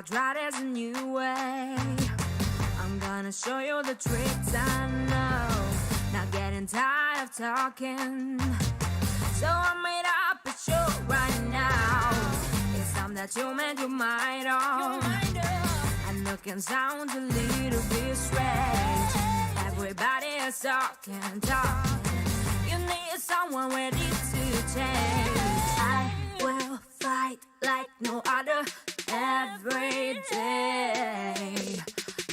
I try, there's a new way. I'm gonna show you the tricks I know. Not getting tired of talking, so I made up a show right now. It's time that you made your mind up. And looking sounds a little bit strange. Everybody is talking. You need someone ready to change. I will fight like no other every day.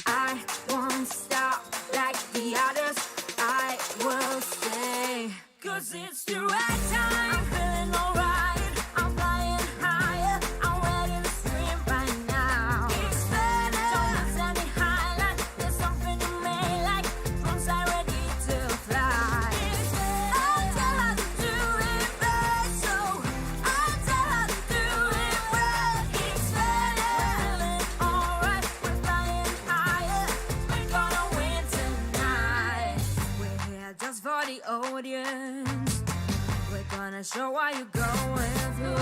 I won't stop like the others. I will stay, 'cause it's the right time. I'm feeling alright. I'm flying higher. I'm ready to scream right now. It's better. Don't miss any highlight. There's something you may like. Once I'm ready to fly. It's better. I'll tell her to do it right. So I'll tell her to do it right. It's better. We're feeling alright. We're flying higher. We're gonna win tonight. We're here just for the audience. We're gonna show what you're going through.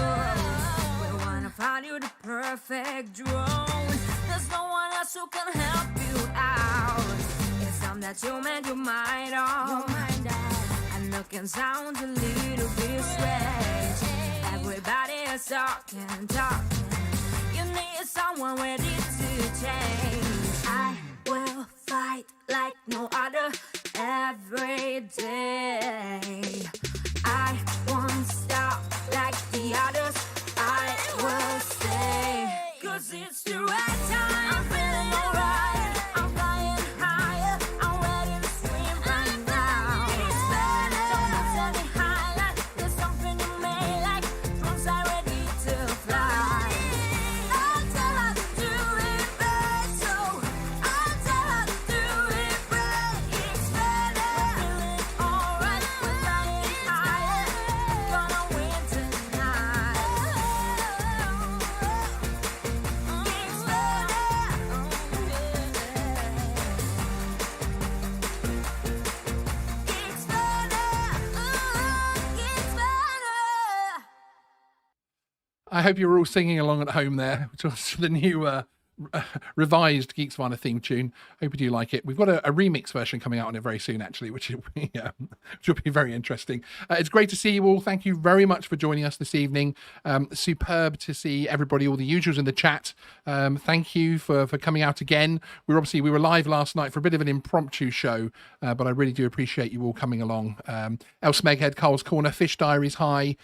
We wanna find you the perfect drone. There's no one else who can help you out. It's time that you made your mind up. And looking sounds a little bit strange. Everybody is talking. You need someone ready to change. I will fight like no other every day. I won't stop like the others. I will stay, 'cause it's the right time. I'm feeling alright. I'm flying higher. I'm ready to scream right now. It's better. Don't miss any highlight. There's something you may like. Once I'm ready to fly. I'll tell her to do it right. So I'll tell her to do it right. It's better. We're feeling alright. We're flying higher. Gonna win tonight. It's better. I hope you're all singing along at home there to the new revised Geeksvana theme tune. Hope you do like it. We've got a remix version coming out on it very soon, actually, which will be very interesting. It's great to see you all. Thank you very much for joining us this evening. Superb to see everybody, all the usuals in the chat. Thank you for coming out again. We were live last night for a bit of an impromptu show, but I really do appreciate you all coming along. El Smeghead, Carl's Corner, Fish Diaries, hi.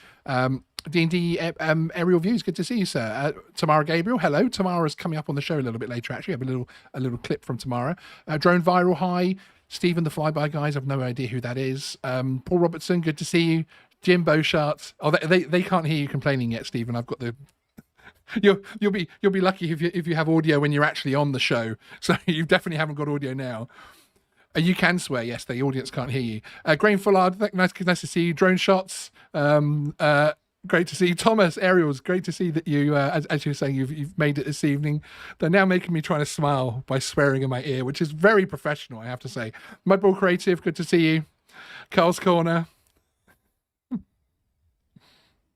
D&D Aerial Views, good to see you, sir. Tamara Gabriel, hello. Tamara's coming up on the show a little bit later, actually. I have a little clip from Tamara. Drone Viral, hi. Stephen the Flyby Guys, I've no idea who that is. Paul Robertson, good to see you. Jim Beauchart. Oh, they can't hear you complaining yet, Stephen. I've got the... You'll be lucky if you have audio when you're actually on the show. So you definitely haven't got audio now. You can swear, yes. The audience can't hear you. Grain Fullard, nice to see you. Drone Shots. Great to see you. Thomas, Ariels, great to see that you, as you're saying, you've made it this evening. They're now making me try to smile by swearing in my ear, which is very professional, I have to say. Mudball Creative, good to see you. Carl's Corner.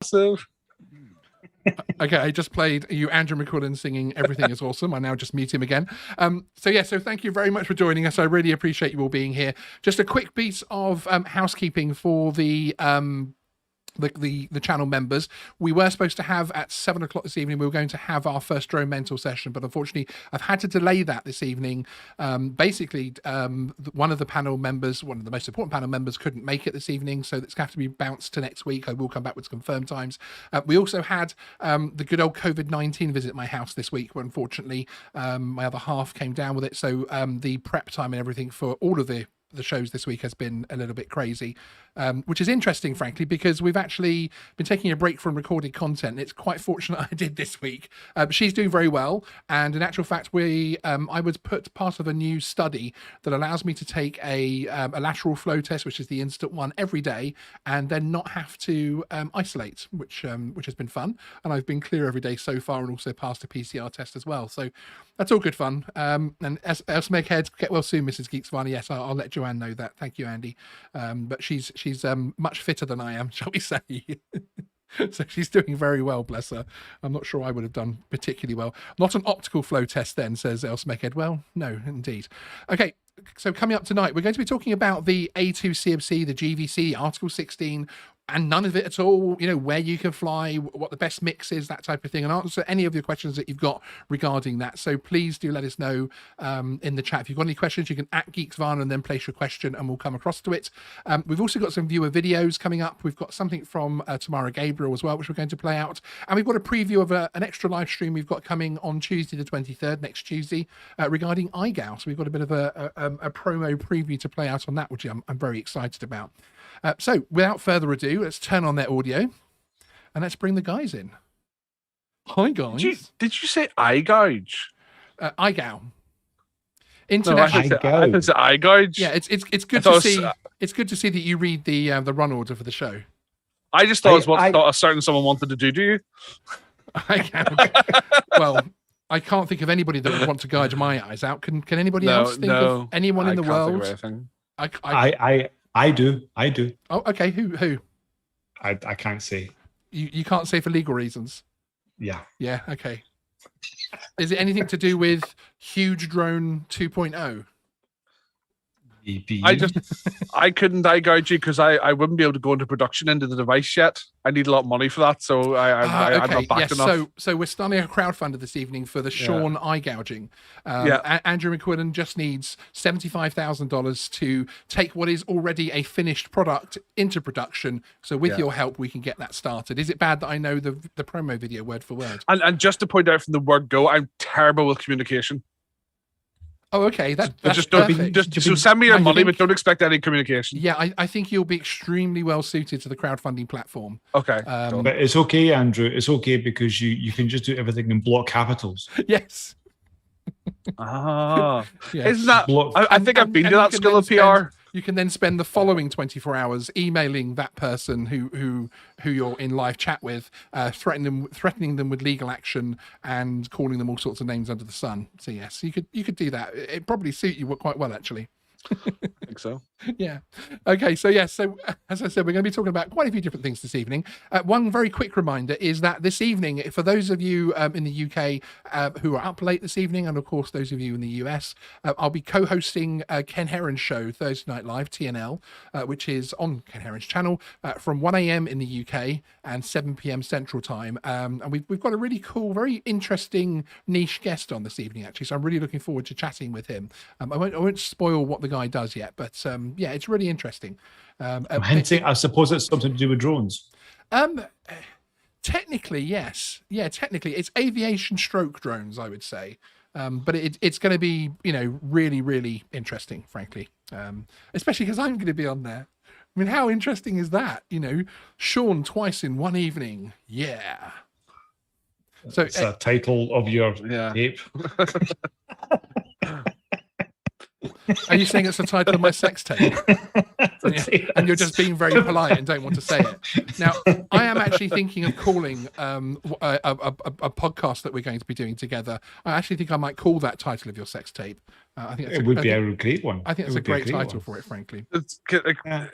So, okay, I just played you, Andrew McQuillan, singing Everything is Awesome. I now just mute him again. So thank you very much for joining us. I really appreciate you all being here. Just a quick piece of housekeeping for the channel members. We were supposed to have at 7 o'clock this evening, we were going to have our first drone mental session, but unfortunately I've had to delay that this evening. Basically, one of the panel members, one of the most important panel members, couldn't make it this evening, so it's going to have to be bounced to next week. I will come back with confirmed times. We also had the good old COVID-19 visit my house this week, where unfortunately my other half came down with it, so the prep time and everything for all of the shows this week has been a little bit crazy, which is interesting, frankly, because we've actually been taking a break from recorded content. It's quite fortunate I did this week. She's doing very well, and in actual fact, I was put part of a new study that allows me to take a lateral flow test, which is the instant one, every day, and then not have to isolate, which has been fun. And I've been clear every day so far, and also passed a PCR test as well. So that's all good fun. And as Meghead, get well soon, Mrs. Geeksvana. Yes, I'll let Joanne know that. Thank you, Andy. But she's much fitter than I am, shall we say. So she's doing very well, bless her. I'm not sure I would have done particularly well. Not an optical flow test then, says Elsmekhead. Well, no, indeed. Okay, so coming up tonight, we're going to be talking about the A2 CMC, the GVC, Article 16, and none of it at all, where you can fly, what the best mix is, that type of thing, and answer any of your questions that you've got regarding that. So please do let us know in the chat. If you've got any questions, you can @GeeksVana and then place your question and we'll come across to it. We've also got some viewer videos coming up. We've got something from Tamara Gabriel as well, which we're going to play out. And we've got a preview of an extra live stream we've got coming on Tuesday the 23rd, next Tuesday, regarding iGal. So we've got a bit of a promo preview to play out on that, which I'm very excited about. So without further ado, let's turn on their audio and let's bring the guys in. Hi, guys. Did you say eye gouge? iGal. No, International. I said eye gouge. Yeah, it's good to see. It's good to see that you read the run order for the show. I just thought it was what a certain someone wanted to do to you. Well, I can't think of anybody that would want to gouge my eyes out. Can anybody else think of anyone in the world? I do. Oh, okay. Who? I can't say. You can't say for legal reasons. Yeah. Yeah. Okay. Is it anything to do with Huge Drone 2.0? I couldn't eye gouge you because I wouldn't be able to go into production into the device yet. I need a lot of money for that, so I'm not backed enough. So we're starting a crowdfunder this evening for the Sean eye gouging. Andrew McQuillan just needs $75,000 to take what is already a finished product into production. So with your help, we can get that started. Is it bad that I know the promo video word for word? And just to point out from the word go, I'm terrible with communication. Oh, okay. That's just so send me your money, but don't expect any communication. Yeah, I think you'll be extremely well suited to the crowdfunding platform. Okay. But it's okay, Andrew. It's okay because you can just do everything in block capitals. Yes. Ah. Yes. Isn't that? I think I've been to that school of PR. You can then spend the following 24 hours emailing that person who you're in live chat with, threatening them with legal action and calling them all sorts of names under the sun. So yes, you could do that. It probably suit you quite well, actually. I think so. Yeah. Okay. So yes. So as I said, we're going to be talking about quite a few different things this evening. One very quick reminder is that this evening, for those of you in the UK who are up late this evening, and of course those of you in the US, I'll be co-hosting Ken Heron's show Thursday Night Live TNL, which is on Ken Heron's channel from 1 a.m. in the UK and 7 p.m. Central Time. And we've got a really cool, very interesting niche guest on this evening, actually. So I'm really looking forward to chatting with him. I won't spoil what the guy does yet, but yeah, it's really interesting. I'm hinting, I suppose it's something to do with drones. Technically, yes. Yeah, technically, it's aviation stroke drones, I would say. But it's going to be, really, really interesting, frankly. Especially because I'm going to be on there. I mean, how interesting is that? Sean twice in one evening. Yeah. So it's a title of your tape. Are you saying it's the title of my sex tape? And you're just being very polite and don't want to say it. Now, I am actually thinking of calling a podcast that we're going to be doing together. I actually think I might call that title of your sex tape. I think it would be a great one. I think it's a great title for it, frankly. Can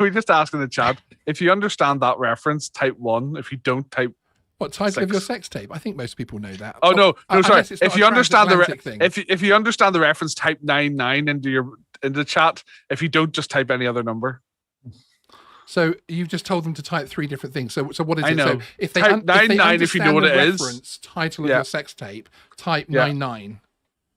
we just ask in the chat, if you understand that reference, type 1. If you don't, type what title of your sex tape? I think most people know that. Oh no, sorry. If you understand if you understand the reference, type 99 into the chat. If you don't, just type any other number. So you've just told them to type 3 different things. So what is it? I know. So if they type 99 if you know what it is. Title of your sex tape. Type 99.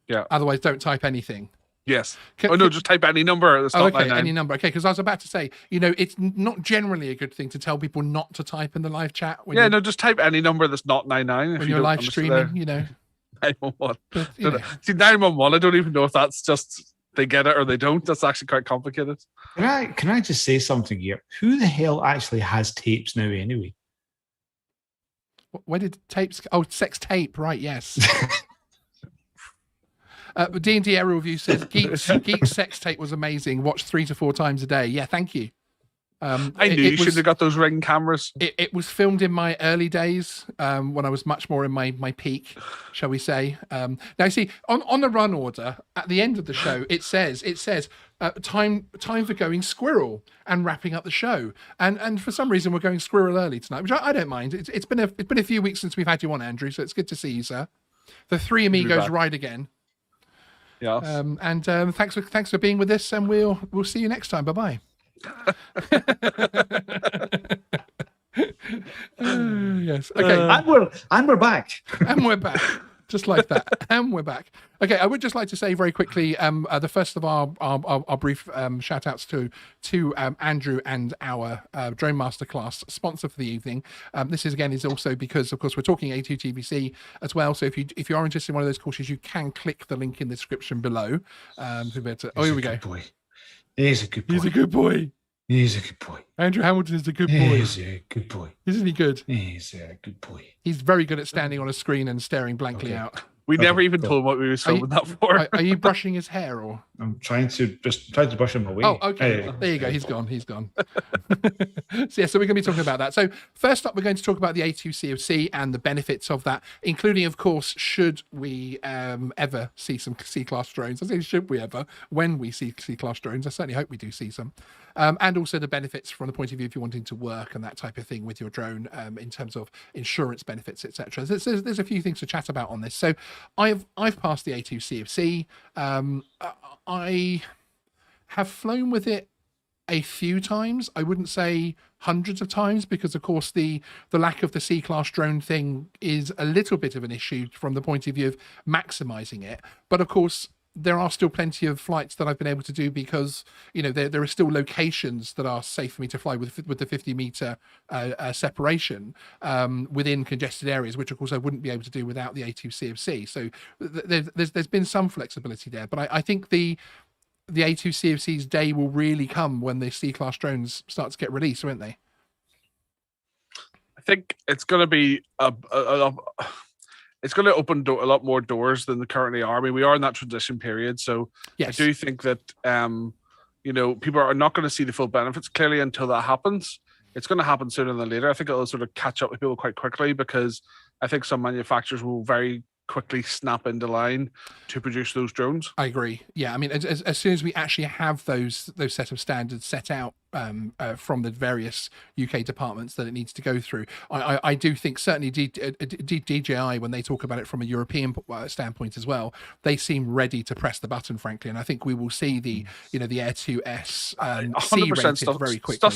Yeah. Otherwise, don't type anything. Yes. Just type any number. That's not 99. Any number. Okay, because I was about to say, it's not generally a good thing to tell people not to type in the live chat. Just type any number that's not 99. When you're live streaming, 911. See, 911, I don't even know if that's just they get it or they don't. That's actually quite complicated. Can I just say something here? Who the hell actually has tapes now anyway? Where did tapes... Oh, sex tape, right, yes. D&D Aerial Review says, Geek's sex tape was amazing. Watched 3 to 4 times a day. Yeah, thank you. I knew you should have got those Ring cameras. It was filmed in my early days when I was much more in my peak, shall we say. Now, see, on the run order, at the end of the show, it says time for going squirrel and wrapping up the show. And for some reason, we're going squirrel early tonight, which I don't mind. It's been a few weeks since we've had you on, Andrew, so it's good to see you, sir. The Three Amigos ride again. Yes. And thanks for being with us, and we'll see you next time. Bye-bye. Yes. Okay. And we're back. And we're back. Just like that. And we're back. Okay, I would just like to say very quickly, the first of our brief shout outs to Andrew and our Drone Masterclass sponsor for the evening. This is also because, of course, we're talking A2TVC as well. So if you are interested in one of those courses, you can click the link in the description below. Here we go. Boy. He's a good boy. He's a good boy. He's a good boy. Andrew Hamilton is a good boy. He's a good boy. Isn't he good? He's a good boy. He's very good at standing on a screen and staring blankly out. We never even told him what we were filming that for. Are you brushing his hair or? I'm trying to brush him away. Oh, okay. There you go. He's gone. So we're going to be talking about that. So first up, we're going to talk about the A2CFC and the benefits of that, including, of course, should we ever see some C-class drones? I say should we ever, when we see C-class drones. I certainly hope we do see some. And also the benefits from the point of view if you're wanting to work and that type of thing with your drone in terms of insurance benefits, etc. There's a few things to chat about on this. So I've passed the A2CFC. I have flown with it a few times. I wouldn't say hundreds of times because, of course, the lack of the C-class drone thing is a little bit of an issue from the point of view of maximizing it. But, of course, there are still plenty of flights that I've been able to do because, there are still locations that are safe for me to fly with the 50-meter separation within congested areas, which, of course, I wouldn't be able to do without the A2CFC. So there's been some flexibility there. But I think the A2CFC's day will really come when the C-class drones start to get released, won't they? I think it's going to be it's going to open a lot more doors than they currently are. I mean, we are in that transition period, so yes. I do think that people are not going to see the full benefits clearly until that happens. It's going to happen sooner than later. I think it'll sort of catch up with people quite quickly because I think some manufacturers will very quickly snap into line to produce those drones. I agree. Yeah, I mean, as soon as we actually have those set of standards set out from the various UK departments that it needs to go through, I do think certainly DJI, when they talk about it from a European standpoint as well, they seem ready to press the button, frankly, and I think we will see the Air 2S 100% stuff very quickly.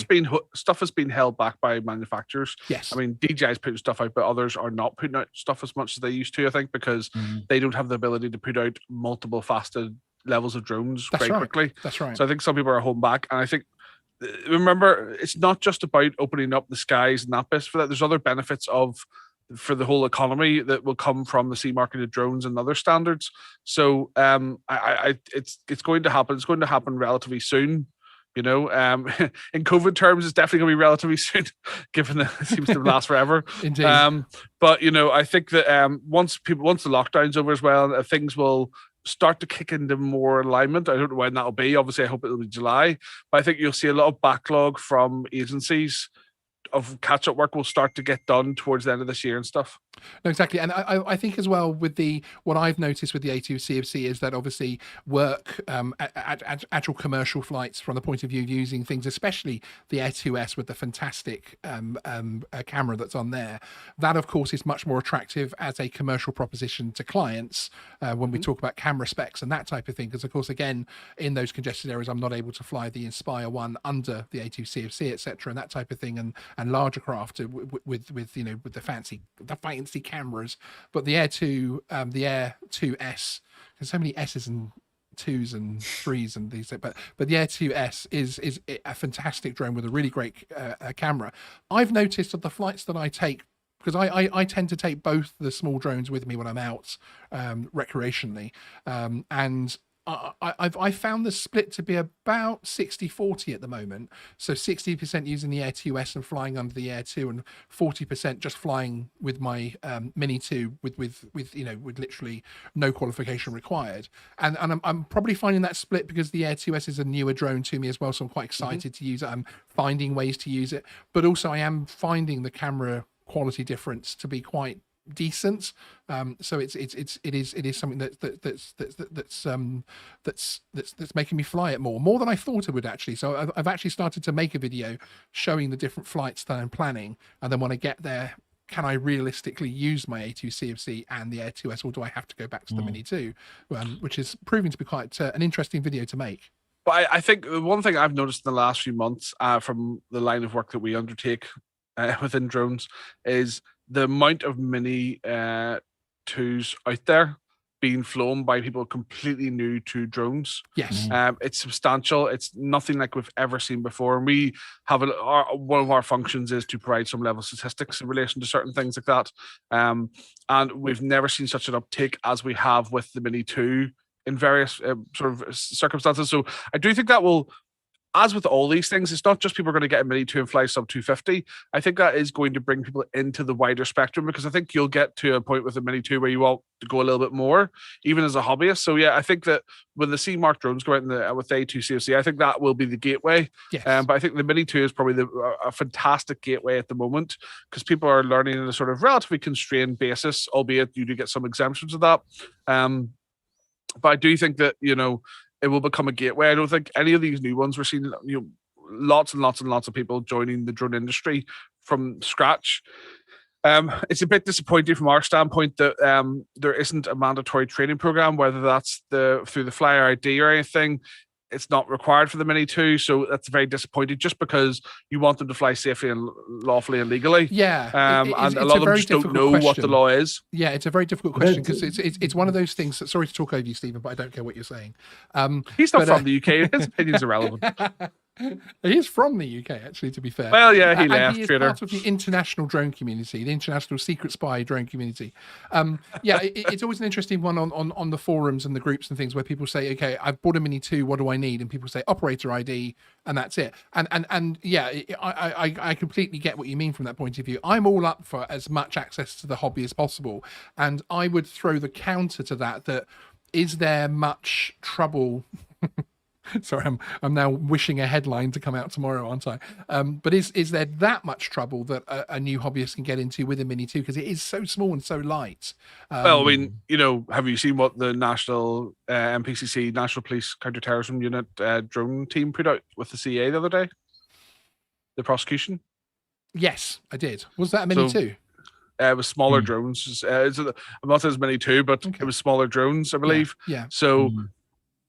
Stuff has been held back by manufacturers. Yes, I mean DJI's putting stuff out, but others are not putting out stuff as much as they used to. I think because they don't have the ability to put out multiple faceted levels of drones quickly. That's right. So I think some people are holding back, and I think. Remember, it's not just about opening up the skies and that bit for that. There's other benefits for the whole economy that will come from the C-marketed drones and other standards. So it's going to happen. It's going to happen relatively soon. In COVID terms, it's definitely going to be relatively soon, given that it seems to last forever. Indeed. But I think that once the lockdown's over as well, things will start to kick into more alignment. I don't know when that'll be. Obviously, I hope it'll be July. But I think you'll see a lot of backlog from agencies of catch-up work will start to get done towards the end of this year and stuff. No, exactly. And I think as well with what I've noticed with the A2CFC is that obviously work at actual commercial flights from the point of view of using things, especially the Air 2S with the fantastic camera that's on there. That, of course, is much more attractive as a commercial proposition to clients when we talk about camera specs and that type of thing. Because, of course, again, in those congested areas, I'm not able to fly the Inspire 1 under the A2CFC, etc., and that type of thing, and larger craft with the fancy cameras. But the Air 2S, there's so many S's and 2s and 3s and these, but the Air 2S is a fantastic drone with a really great camera. I've noticed that the flights that I take, because I tend to take both the small drones with me when I'm out recreationally, and I found the split to be about 60-40 at the moment. So 60% using the Air 2S and flying under the Air 2, and 40% just flying with my Mini 2 with with literally no qualification required. And I'm probably finding that split because the Air 2S is a newer drone to me as well, so I'm quite excited to use it. I'm finding ways to use it, but also I am finding the camera quality difference to be quite decent. So it is something that's making me fly it more than I thought it would actually. So I've actually started to make a video showing the different flights that I'm planning, and then when I get there, can I realistically use my A2 CFC and the Air 2S, or do I have to go back to the Mini 2, which is proving to be quite an interesting video to make. But I think the one thing I've noticed in the last few months from the line of work that we undertake within drones is the amount of Mini 2s out there being flown by people completely new to drones. Yes. It's substantial. It's nothing like we've ever seen before. And we have one of our functions is to provide some level of statistics in relation to certain things like that. And we've never seen such an uptake as we have with the Mini 2 in various sort of circumstances. So I do think that will, as with all these things, it's not just people are going to get a Mini 2 and fly sub 250. I think that is going to bring people into the wider spectrum, because I think you'll get to a point with a Mini 2 where you want to go a little bit more, even as a hobbyist. So yeah, I think that when the C Mark drones go out with the A2 CFC, I think that will be the gateway. Yes. But I think the Mini 2 is probably a fantastic gateway at the moment, because people are learning in a sort of relatively constrained basis, albeit you do get some exemptions of that. But I do think that, it will become a gateway. I don't think any of these new ones, we're seeing lots and lots and lots of people joining the drone industry from scratch. It's a bit disappointing from our standpoint that there isn't a mandatory training program, whether that's through the Flyer ID or anything. It's not required for the Mini 2, so that's very disappointing, just because you want them to fly safely and lawfully and legally. Yeah. And a lot of them just don't know what the law is. Yeah, it's a very difficult question, because it's one of those things that, sorry to talk over you, Stephen, but I don't care what you're saying. He's not from the UK. His opinion's irrelevant. He is from the UK, actually, to be fair. Well, yeah, he left. He is part of the international drone community, the international secret spy drone community. It's always an interesting one on the forums and the groups and things, where people say, okay, I've bought a Mini 2, what do I need? And people say operator ID, and that's it. And yeah, I completely get what you mean from that point of view. I'm all up for as much access to the hobby as possible. And I would throw the counter to that is there much trouble? Sorry, I'm now wishing a headline to come out tomorrow, aren't I? But is there that much trouble that a new hobbyist can get into with a Mini 2, because it is so small and so light? Well, I mean, have you seen what the national MPCC, National Police Counter-Terrorism Unit drone team put out with the CA the other day? The prosecution? Yes, I did. Was that a Mini 2? It was smaller drones. I'm not saying it's Mini 2, but it was smaller drones, I believe. Yeah. So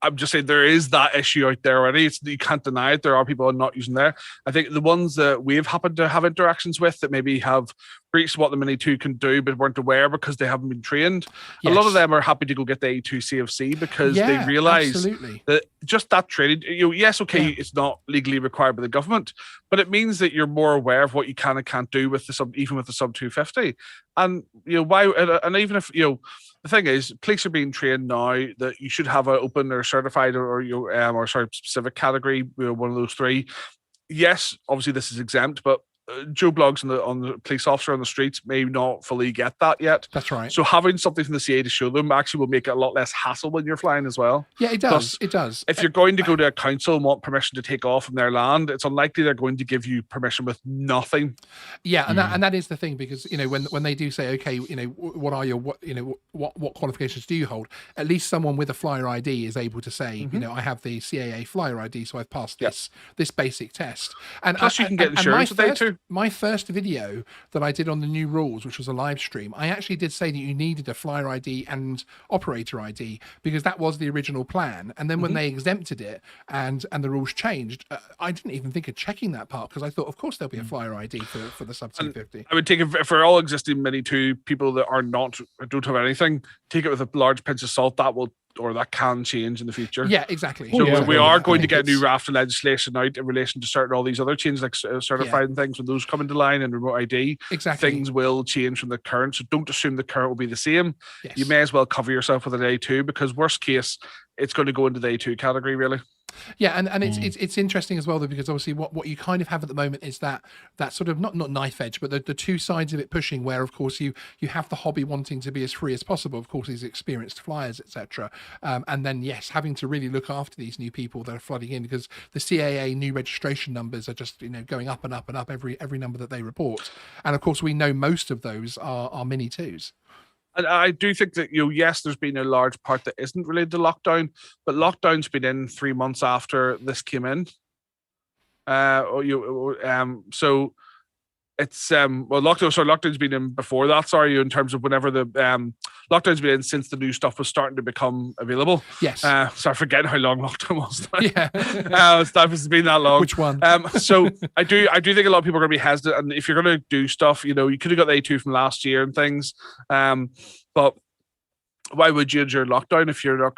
I'm just saying there is that issue out there already. You can't deny it. There are people not using there. I think the ones that we've happened to have interactions with that maybe have breached what the Mini 2 can do but weren't aware because they haven't been trained. Yes. A lot of them are happy to go get the A2 CFC because they realize that just that training, it's not legally required by the government, but it means that you're more aware of what you can and can't do with even with the sub 250. And why? And even if the thing is, police are being trained now that you should have an open or certified or specific category, one of those three. Yes, obviously this is exempt, but Joe Blogs on the police officer on the streets may not fully get that yet. That's right. So having something from the CA to show them actually will make it a lot less hassle when you're flying as well. Yeah, it does. It does. If you're going to go to a council and want permission to take off from their land, it's unlikely they're going to give you permission with nothing. Yeah, and that is the thing, because when they do say, okay, what are your what qualifications do you hold? At least someone with a Flyer ID is able to say, I have the CAA Flyer ID, so I've passed this basic test. And plus, you can get insurance with that too. My first video that I did on the new rules, which was a live stream, I actually did say that you needed a Flyer ID and operator ID, because that was the original plan. And then when they exempted it and the rules changed, I didn't even think of checking that part, because I thought, of course, there'll be a Flyer ID for the sub 250. I would take it for all existing Mini 2 people that don't have anything, take it with a large pinch of salt. That can change in the future. Yeah, exactly. So we are going to get new raft of legislation out in relation to all these other changes, like certifying things. When those come into line and remote ID, things will change from the current. So don't assume the current will be the same. Yes. You may as well cover yourself with an A2, because worst case, it's going to go into the A2 category, really. Yeah, and it's interesting as well, though, because obviously what you kind of have at the moment is that sort of not knife edge, but the two sides of it pushing, where of course you have the hobby wanting to be as free as possible, of course, these experienced flyers, etc. And then yes, having to really look after these new people that are flooding in, because the CAA new registration numbers are just going up and up and up every number that they report, and of course we know most of those are Mini 2s. And I do think that, yes, there's been a large part that isn't related to lockdown, but lockdown's been in 3 months after this came in. So it's lockdown's been in before that. Sorry, in terms of whenever the lockdown's been in since the new stuff was starting to become available. Yes. So I forget how long lockdown was. Yeah. Stuff has been that long. Which one? So I do think a lot of people are going to be hesitant, and if you're going to do stuff, you could have got the A2 from last year and things, but why would you during lockdown if you're not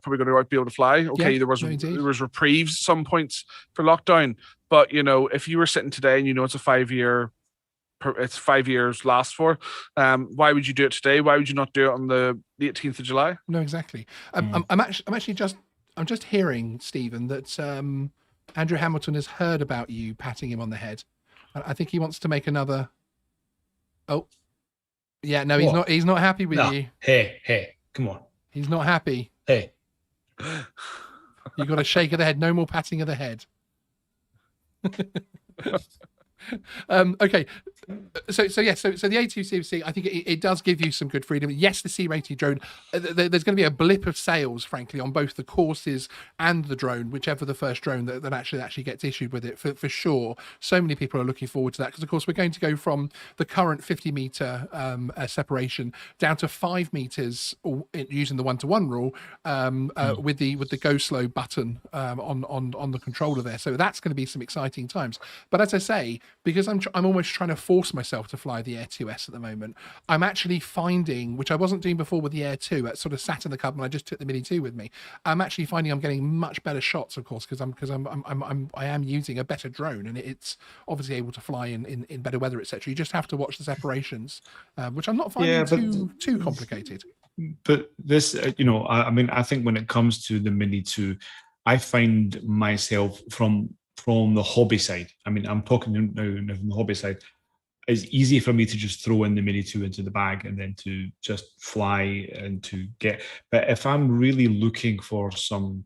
probably going to be able to fly? Okay, Yeah, there was indeed. reprieves some points for lockdown, but if you were sitting today and it's a 5 year, it's 5 years last for, why would you do it today? Why would you not do it on the 18th of July? No, exactly. I'm just hearing, Stephen, that Andrew Hamilton has heard about you patting him on the head. I think he wants to make another. Oh, yeah, no, he's What? not. He's not happy with No. you. Hey, come on. He's not happy. Hey. You got a shake of the head. No more patting of the head. Okay, so the A2 CFC, I think it does give you some good freedom. Yes, the C-rated drone, there's going to be a blip of sales, frankly, on both the courses and the drone, whichever the first drone that actually gets issued with it, for sure. So many people are looking forward to that, because of course we're going to go from the current 50-meter separation down to 5 meters, using the 1-to-1 rule, with the go slow button on the controller there. So that's going to be some exciting times. But as I say, because I'm almost trying to force myself to fly the Air 2S at the moment, I'm actually finding, which I wasn't doing before with the Air 2, I sort of sat in the cub and I just took the Mini 2 with me. I'm actually finding I'm getting much better shots, of course, because I am using a better drone, and it's obviously able to fly in better weather, etc. You just have to watch the separations, which I'm not finding too complicated. But this, I think when it comes to the Mini 2, I find myself from the hobby side. I mean, I'm talking now from the hobby side. It's easy for me to just throw in the Mini 2 into the bag and then to just fly and to get. But if I'm really looking for some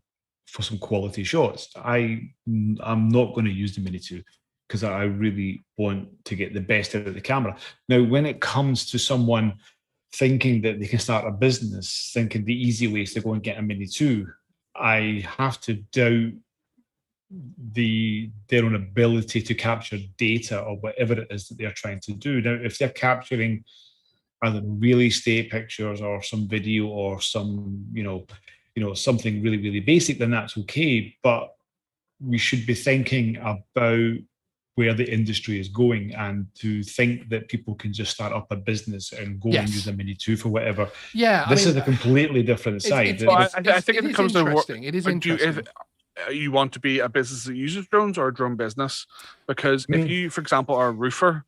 quality shots, I'm not going to use the Mini 2, because I really want to get the best out of the camera. Now, when it comes to someone thinking that they can start a business, thinking the easy way is to go and get a Mini 2, I have to doubt their own ability to capture data or whatever it is that they're trying to do. Now, if they're capturing either real estate pictures or some video or some, something really, really basic, then that's okay. But we should be thinking about where the industry is going, and to think that people can just start up a business and go and use a Mini 2 for whatever. Yeah, this is a completely different side. I think it comes to interesting. It is interesting. You want to be a business that uses drones or a drone business, because if you, for example, are a roofer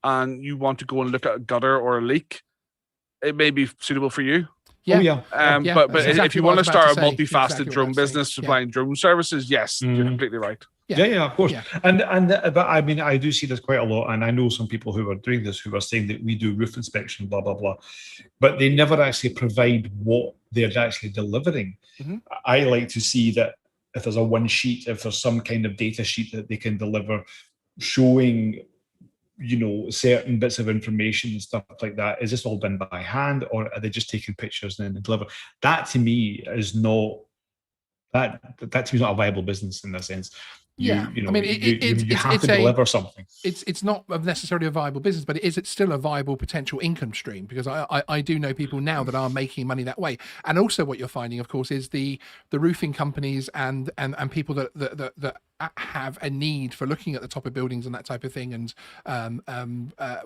and you want to go and look at a gutter or a leak, it may be suitable for you. Yeah. But exactly if you want to start a multifaceted exactly drone business supplying drone services, yes, you're completely right. Yeah, of course. Yeah. But I mean, I do see this quite a lot, and I know some people who are doing this who are saying that we do roof inspection, blah blah blah, but they never actually provide what they're actually delivering. I like to see that if there's a one sheet, if there's some kind of data sheet that they can deliver showing, certain bits of information and stuff like that. Is this all done by hand, or are they just taking pictures and then deliver? That to me is not a viable business in that sense. You have to deliver something. It's not necessarily a viable business, but it's still a viable potential income stream, because I do know people now that are making money that way. And also what you're finding, of course, is the roofing companies and people that have a need for looking at the top of buildings and that type of thing, and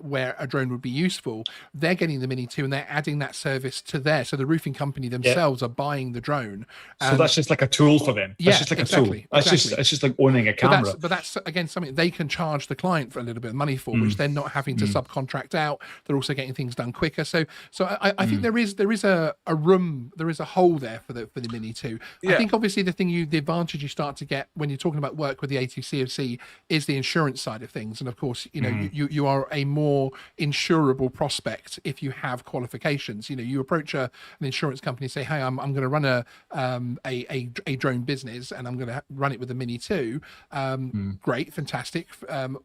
where a drone would be useful, they're getting the Mini 2 and they're adding that service to there. So the roofing company themselves are buying the drone. So that's just like a tool for them. That's just like a tool. That's just like owning a camera. But that's again something they can charge the client for a little bit of money for, which they're not having to subcontract out. They're also getting things done quicker. So I think there is a room, there is a hole there for the Mini 2. I think obviously the advantage you start to get when you're talking about work with the A2CFC is the insurance side of things, and of course you are a more insurable prospect if you have qualifications. You approach an insurance company and say, hey, I'm going to run a drone business and I'm going to run it with the Mini 2. Great, fantastic.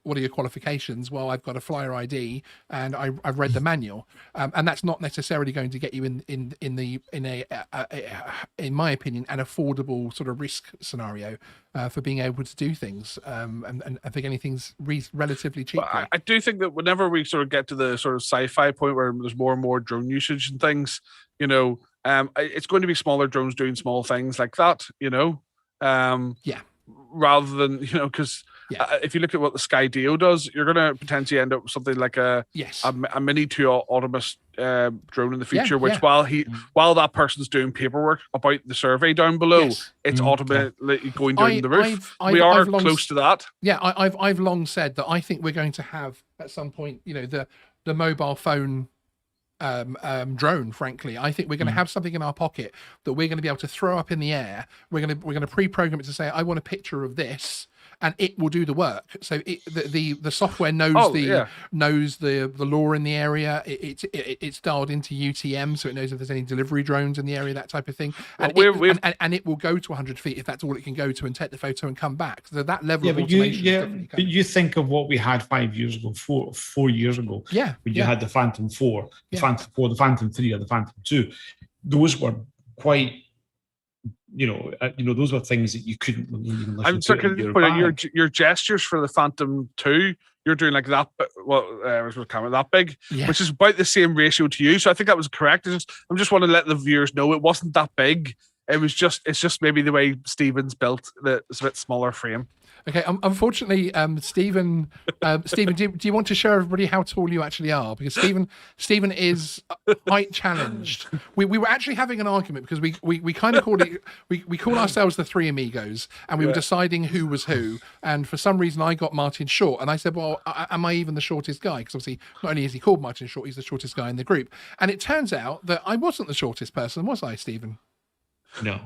What are your qualifications? Well, I've got a flyer ID and I've read the manual, and that's not necessarily going to get you in my opinion, an affordable sort of risk scenario for being able to do things and for getting things relatively cheaply. I do think that whenever we sort of get to the sort of sci-fi point where there's more and more drone usage and things, it's going to be smaller drones doing small things like that, rather than, because if you look at what the Skydio does, you're going to potentially end up with something like a Mini 2 autonomous drone in the future, which while that person's doing paperwork about the survey down below, it's automatically going down the roof. We are close to that. Yeah, I've long said that I think we're going to have at some point, the mobile phone drone. Frankly, I think we're going to have something in our pocket that we're going to be able to throw up in the air. We're going to pre-program it to say, I want a picture of this, and it will do the work. So the software knows knows the law in the area. It's dialed into UTM, so it knows if there's any delivery drones in the area, that type of thing. And it will go to 100 feet if that's all it can go to, and take the photo and come back. So that level of automation. But you think of what we had 5 years ago, 4 years ago. Yeah. When you had the Phantom 4, the Phantom 4, the Phantom 3, or the Phantom 2. Those were quite. Those were things that you couldn't even listen I'm sorry, can you put in your gestures for the Phantom 2? You're doing like that, camera that big, which is about the same ratio to you. So I think that was correct. I'm just want to let the viewers know it wasn't that big. It's just maybe the way Stephen's built it's a bit smaller frame. Okay, unfortunately, Stephen, do you want to show everybody how tall you actually are? Because Stephen is height challenged. We were actually having an argument because we kind of called it we call ourselves the Three Amigos, and we were deciding who was who. And for some reason, I got Martin Short, and I said, well, am I even the shortest guy? Because obviously, not only is he called Martin Short, he's the shortest guy in the group. And it turns out that I wasn't the shortest person, was I, Stephen? No.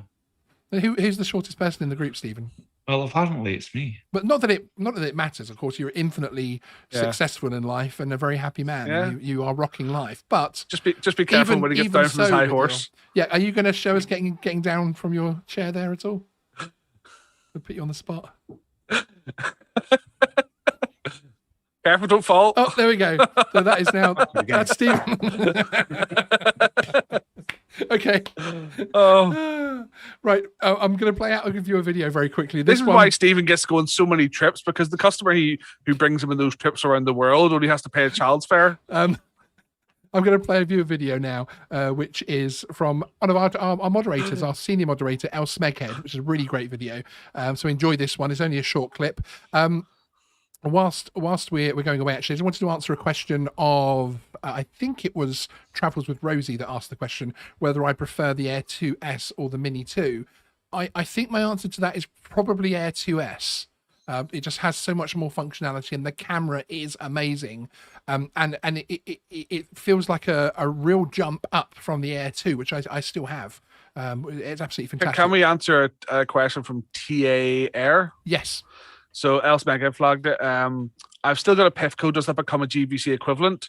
Who's the shortest person in the group, Stephen? Well, apparently it's me. But not that it matters. Of course, you're infinitely successful in life and a very happy man. Yeah. You are rocking life. But just be careful when he gets down from his high horse. Are you going to show us getting down from your chair there at all? We'll put you on the spot. Careful, don't fall. Oh, there we go. So that is now that's Stephen. Okay. Oh, right. I'm going to play out. I'll give you a video very quickly. This is why Stephen gets to go on so many trips, because the customer who brings him on those trips around the world only has to pay a child's fare. I'm going to play a video now, which is from one of our moderators, our senior moderator, El Smeghead, which is a really great video. So enjoy this one. It's only a short clip. Whilst we're going away, actually, I just wanted to answer a question of, I think it was Travels with Rosie that asked the question, whether I prefer the Air 2S or the Mini 2. I think my answer to that is probably Air 2S. It just has so much more functionality, and the camera is amazing. And it feels like a real jump up from the Air 2, which I still have. It's absolutely fantastic. Can we answer a question from TA Air? Yes. So Elsmeg flagged it. I've still got a PIFCO. Does that become a GVC equivalent?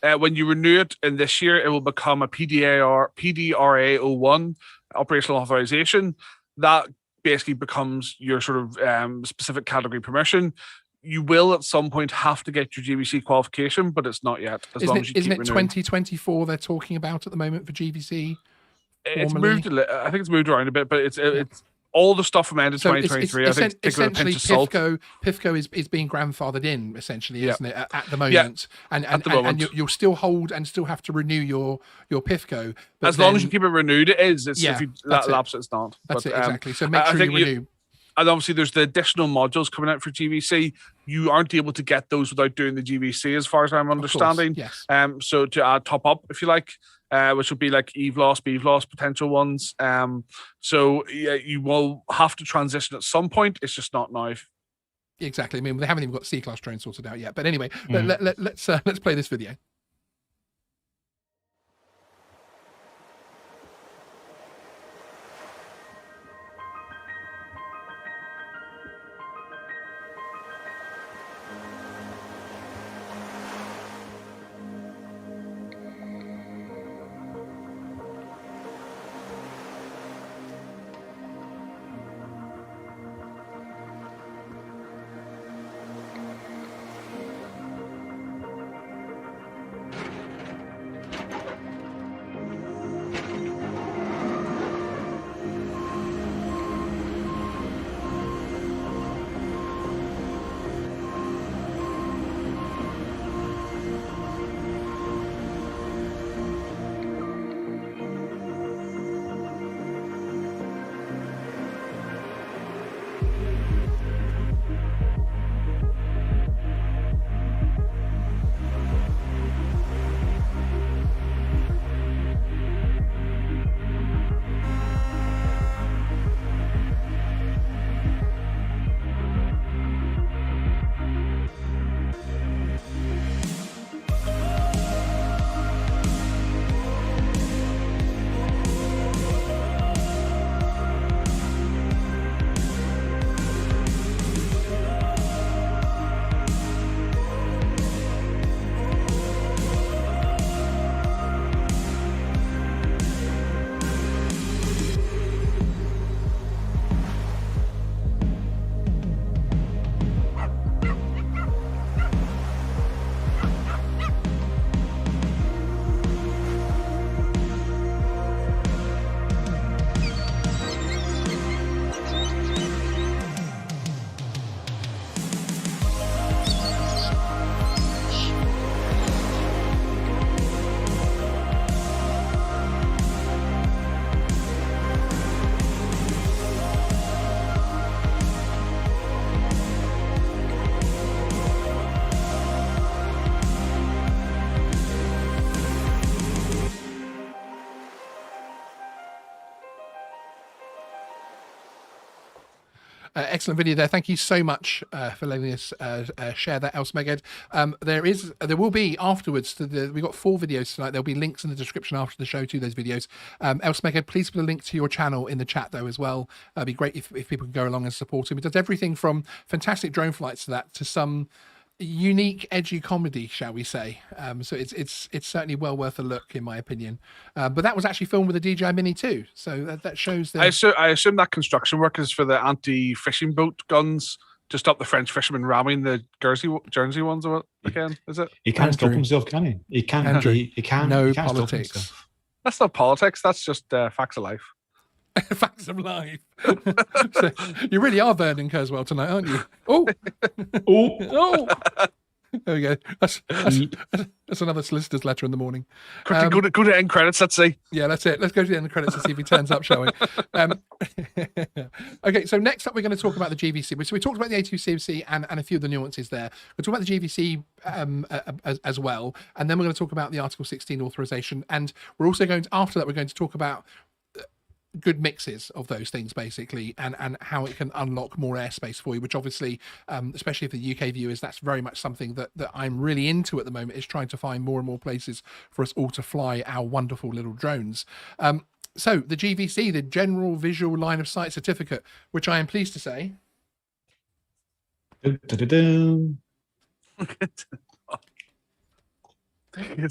When you renew it in this year, it will become a PDRA 01 operational authorization. That basically becomes your sort of specific category permission. You will at some point have to get your GVC qualification, but it's not yet. Isn't it 2024 they're talking about at the moment for GVC? It's moved. I think it's moved around a bit, but it's all the stuff from end of 2023. I think essentially PIFCO is being grandfathered in, essentially, isn't it? At the moment, and you'll still hold and still have to renew your PIFCO. As long as you keep it renewed, it is. If you lapse, it's not. That's it exactly. So make sure you renew. And obviously, there's the additional modules coming out for GVC. You aren't able to get those without doing the GVC, as far as I'm understanding. Yes. So to add top up, if you like, which would be like EVLOS, BVLOS potential ones. So yeah, you will have to transition at some point. It's just not now. Exactly. I mean, they haven't even got C-class drones sorted out yet. But anyway, let's play this video. Excellent video there. Thank you so much for letting us share that, Elsmeged. There will be afterwards. We got 4 videos tonight. There'll be links in the description after the show to those videos. Elsmeged, please put a link to your channel in the chat though as well. It'd be great if people can go along and support him. He does everything from fantastic drone flights to that to some unique, edgy comedy, shall we say? So it's certainly well worth a look, in my opinion. But that was actually filmed with a DJI Mini too, so that shows that. I assume that construction work is for the anti-fishing boat guns to stop the French fishermen ramming the Guernsey ones again. Is it? He can't stop himself, can he? He can't. Andrew, He can't. no he can't stop politics. himself. That's not politics. That's just facts of life. Facts of life. So, you really are Vernon Kurzweil tonight, aren't you? Oh, oh. There we go. That's another solicitor's letter in the morning. Quickly, go to end credits. Let's see. Yeah, that's it. Let's go to the end credits and see if he turns up, shall we? Okay, so next up we're going to talk about the GVC. So we talked about the A2CMC and a few of the nuances there. We'll talk about the GVC as well, and then we're going to talk about the Article 16 authorization. And we're also going to, after that, we're going to talk about good mixes of those things basically, and how it can unlock more airspace for you, which obviously especially for the UK viewers, that's very much something that I'm really into at the moment, is trying to find more and more places for us all to fly our wonderful little drones. So the GVC, the General Visual Line of Sight Certificate, which I am pleased to say it's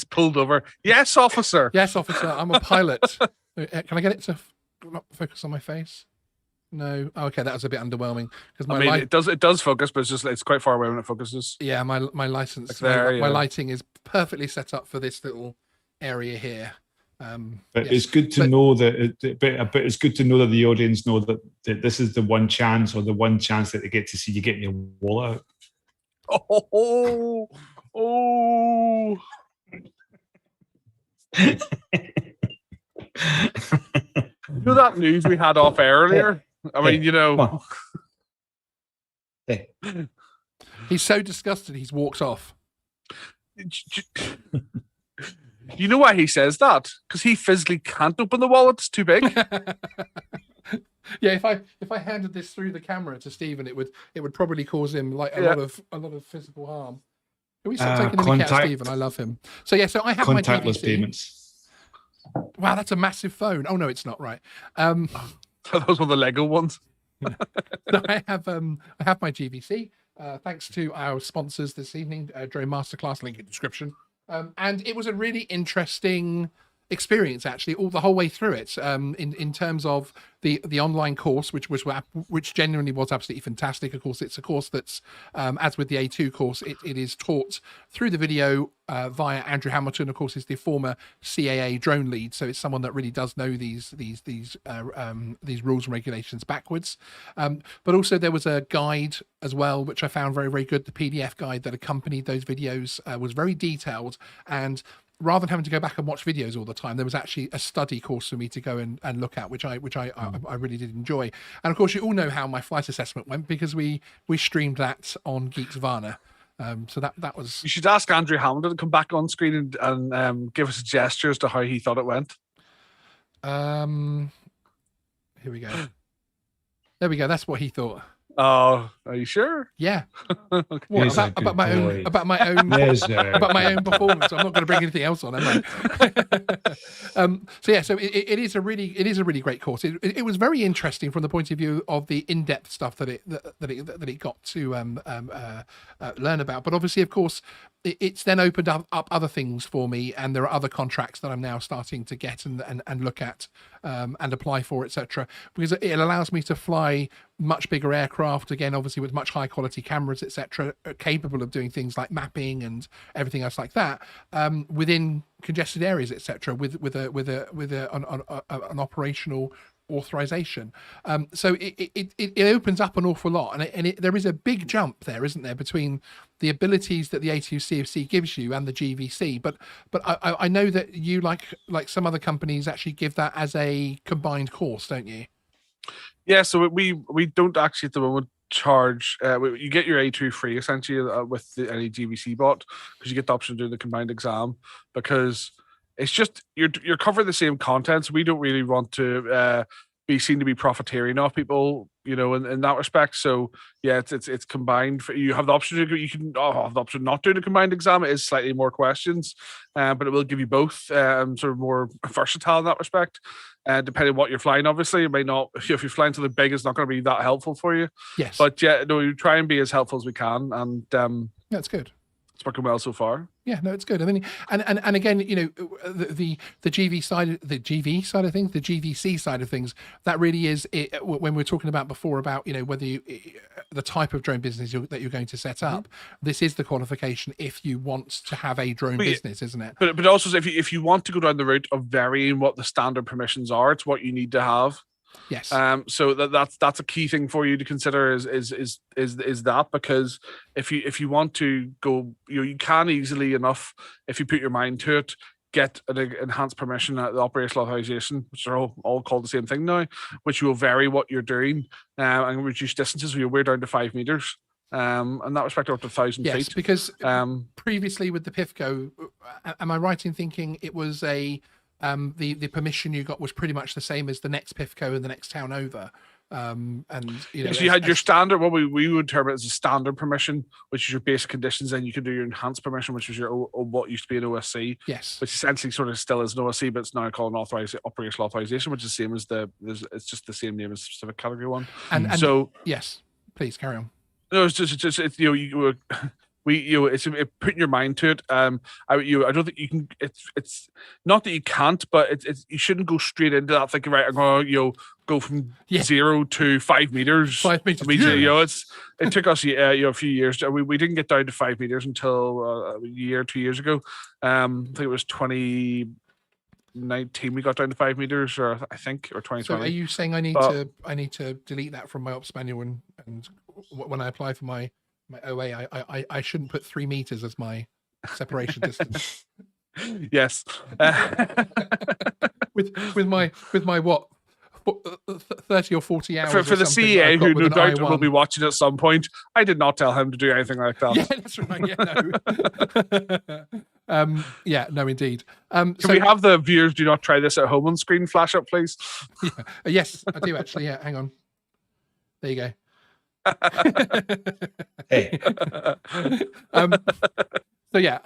pulled over. Yes, officer. Yes, officer, I'm a pilot. Can I get it to not focus on my face? No. Oh, okay, that was a bit underwhelming because my it does focus, but it's quite far away when it focuses. Yeah, my license, like there, my lighting is perfectly set up for this little area here. But yes. It's good to know that. But it's good to know that the audience know that this is the one chance, or the one chance that they get to see you getting your wallet out. Oh. You know that news we had off air earlier? I mean, you know. Eh. He's so disgusted, he walks off. You know why he says that? Because he physically can't open the wallet; it's too big. Yeah, if I handed this through the camera to Stephen, it would probably cause him like a lot of physical harm. Can we stop taking the mick out of Stephen? I love him. So yeah, so I have my Contactless GVC. payments. Wow, that's a massive phone. Oh no, it's not, right. Those were the Lego ones. So I have my GVC. Thanks to our sponsors this evening, Drone Masterclass, link in description. And it was a really interesting experience, actually, all the whole way through it. In terms of the online course, which genuinely was absolutely fantastic. Of course, it's a course that's as with the A2 course, it is taught through the video via Andrew Hamilton. Of course, is the former CAA drone lead, so it's someone that really does know these rules and regulations backwards. But also there was a guide as well, which I found very, very good. The PDF guide that accompanied those videos was very detailed, and rather than having to go back and watch videos all the time, there was actually a study course for me to go and look at, which I really did enjoy. And of course, you all know how my flight assessment went because we streamed that on Geeksvana. So that was. You should ask Andrew Hamilton to come back on screen and give us a gesture as to how he thought it went. Here we go. There we go. That's what he thought. Oh, are you sure? Yeah. Okay. What, about my own about my own performance. I'm not going to bring anything else on, am I? So yeah, so it is a really great course. It was very interesting from the point of view of the in-depth stuff that it got to learn about. But obviously, of course, it's then opened up other things for me, and there are other contracts that I'm now starting to get and look at and apply for, etc. Because it allows me to fly much bigger aircraft, again, obviously with much high quality cameras, etc., capable of doing things like mapping and everything else like that within congested areas, etc., with an operational authorization. So it opens up an awful lot, and there is a big jump there, isn't there, between the abilities that the A2 CFC gives you and the GVC. But I know that you, like some other companies, actually give that as a combined course, don't you? Yeah, so we don't actually at the moment charge. You get your A2 free essentially with any GVC bot, because you get the option of doing the combined exam, because it's just you're covering the same content. So we don't really want to be seen to be profiteering off people, you know, in that respect. So yeah, it's combined. You have the option to you can have the option of not doing a combined exam. It is slightly more questions, but it will give you both sort of more versatile in that respect. Depending on what you're flying, obviously, it may not. If you're flying something big, it's not going to be that helpful for you. Yes, but yeah, no, we try and be as helpful as we can, and that's good. It's working well so far. Yeah, no, it's good. I mean, and again, you know, the GV side, the GV side of things, the GVC side of things, that really is it, when we're talking about before about, you know, whether the type of drone business that you're going to set up. This is the qualification if you want to have a drone business, isn't it? But also if you want to go down the route of varying what the standard permissions are, it's what you need to have. Yes. So that's a key thing for you to consider is that, because if you want to go, you can easily enough, if you put your mind to it, get an enhanced permission at the operational authorization, which are all called the same thing now, which will vary what you're doing and reduce distances. We're down to 5 meters. In that respect, up to 1,000 feet. Yes, because previously with the PIFCO, am I right in thinking it was the permission you got was pretty much the same as the next PIFCO and the next town over? And you know, so you had your standard, what we would term it as a standard permission, which is your basic conditions. Then you can do your enhanced permission, which is your what used to be an OSC. Yes, which essentially sort of still is an OSC, but it's now called an operational authorization, which is the same as it's just the same name as specific category one. And so yes, please carry on. No, it's it's it's putting your mind to it. I don't think you can. It's not that you can't, but it's you shouldn't go straight into that thinking, right, I'm going to go from 0 to 5 meters. 5 meters. Immediately, it took us a few years. We didn't get down to 5 meters until a year or 2 years ago. I think it was 2019 we got down to 5 meters, or I think, or 2020. So are you saying I need to delete that from my ops manual and when I apply for my OA, I shouldn't put 3 meters as my separation distance? Yes. with my what, 30 or 40 hours For the or something that CEA, I've got who with no an doubt will i1. be watching at some point, I did not tell him to do anything like that. Yeah, that's right. Yeah, no. Yeah, no, indeed. Can we have the viewers do not try this at home on screen flash up, please? Yeah, yes, I do actually. Yeah, hang on. There you go. Hey. So yeah,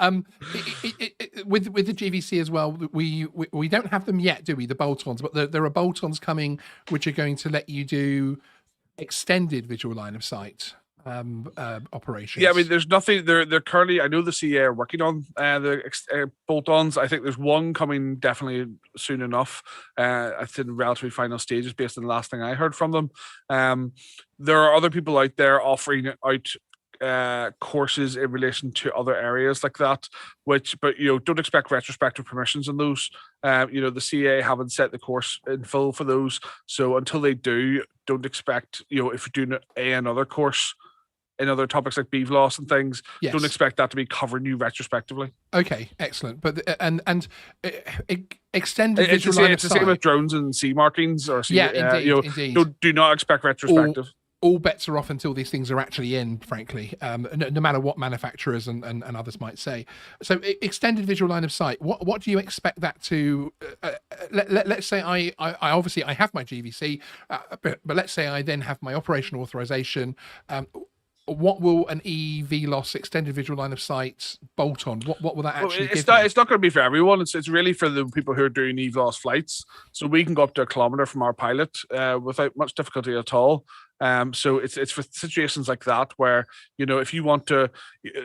with the GVC as well, we don't have them yet, do we? The bolt-ons, but there are bolt-ons coming which are going to let you do extended visual line of sight operations. Yeah, I mean, there's nothing. They're currently. I know the CA are working on the bolt-ons. I think there's one coming definitely soon enough. It's in relatively final stages based on the last thing I heard from them. There are other people out there offering out courses in relation to other areas like that, but don't expect retrospective permissions on those. The CA haven't set the course in full for those, so until they do, don't expect if you're doing another course in other topics like BVLOS and things, yes, don't expect that to be covering you retrospectively. Okay, excellent. But extended It's visual line of the same sight. with drones and C markings or C. Yeah, indeed. Do not expect retrospective. All bets are off until these things are actually in, frankly, no matter what manufacturers and others might say. So extended visual line of sight, what do you expect that to, let's say I obviously I have my GVC, but let's say I then have my operational authorization. What will an EVLOS extended visual line of sight bolt on? What will that actually give me? It's not going to be for everyone. It's really for the people who are doing EVLOS flights. So we can go up to 1 kilometer from our pilot without much difficulty at all. So it's for situations like that where, if you want to,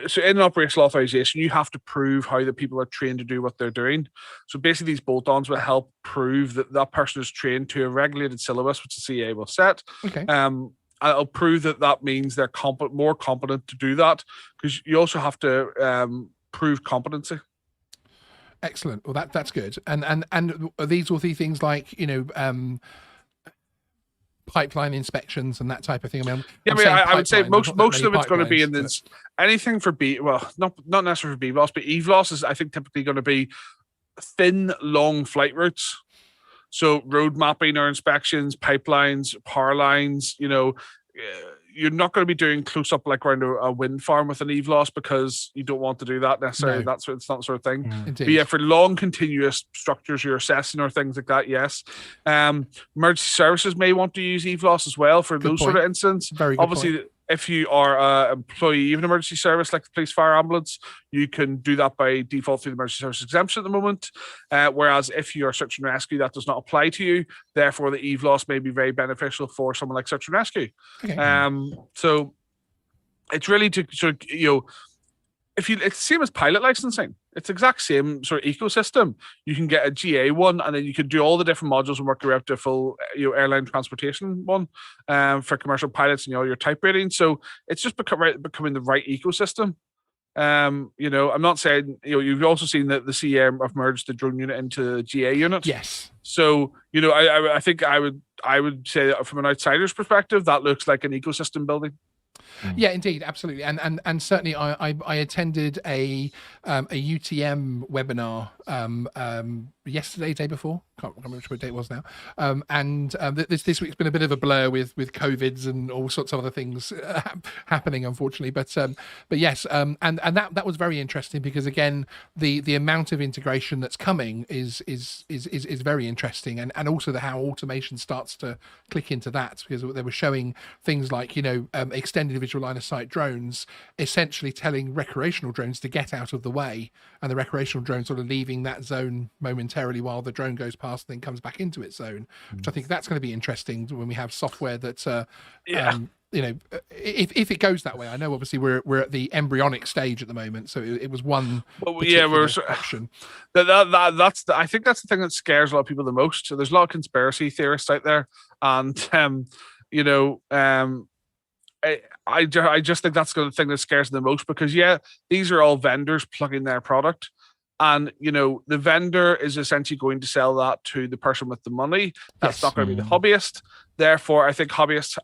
so in an operational authorization, you have to prove how the people are trained to do what they're doing. So basically these bolt-ons will help prove that that person is trained to a regulated syllabus, which the CA will set. Okay. I'll prove that means they're more competent to do that, because you also have to prove competency. Excellent. Well, that's good. And these will be things like pipeline inspections and that type of thing. I would say most of it's going to be in this anything for not necessarily for BVLOS, but EVLOS is I think typically going to be thin, long flight routes. So road mapping or inspections, pipelines, power lines, you're not going to be doing close up like around a wind farm with an EVLOS, because you don't want to do that necessarily. No. It's not the sort of thing. Indeed. But yeah, for long continuous structures you're assessing or things like that, yes. Emergency services may want to use EVLOS as well for those sort of incidents. Very good Obviously, point. If you are an employee of an emergency service like the police, fire, ambulance, you can do that by default through the emergency service exemption at the moment. Whereas if you are search and rescue, that does not apply to you. Therefore, the EVLOS may be very beneficial for someone like search and rescue. Okay. So it's really to sort of, it's the same as pilot licensing. It's the exact same sort of ecosystem. You can get a GA one, and then you can do all the different modules and work your way up to a full airline transportation one for commercial pilots and all your type rating. So it's just becoming the right ecosystem. I'm not saying you've also seen that the CA have merged the drone unit into the GA unit. Yes. So I think I would say that from an outsider's perspective, that looks like an ecosystem building. Yeah, indeed, absolutely, and certainly, I attended a UTM webinar yesterday, day before. Can't remember which date it was now. This week's been a bit of a blur with COVIDs and all sorts of other things happening, unfortunately. But yes, and that was very interesting, because again, the amount of integration that's coming is very interesting, and also how automation starts to click into that, because they were showing things like extended visual line of sight drones essentially telling recreational drones to get out of the way, and the recreational drone sort of leaving that zone momentarily while the drone goes past and then comes back into its zone, which I think that's going to be interesting when we have software that if it goes that way. I know obviously we're at the embryonic stage at the moment, so it was one option. I think that's the thing that scares a lot of people the most. So there's a lot of conspiracy theorists out there, and I just think that's the thing that scares them the most, because these are all vendors plugging their product, and the vendor is essentially going to sell that to the person with the money. That's not going to be the hobbyist. Therefore, I think hobbyists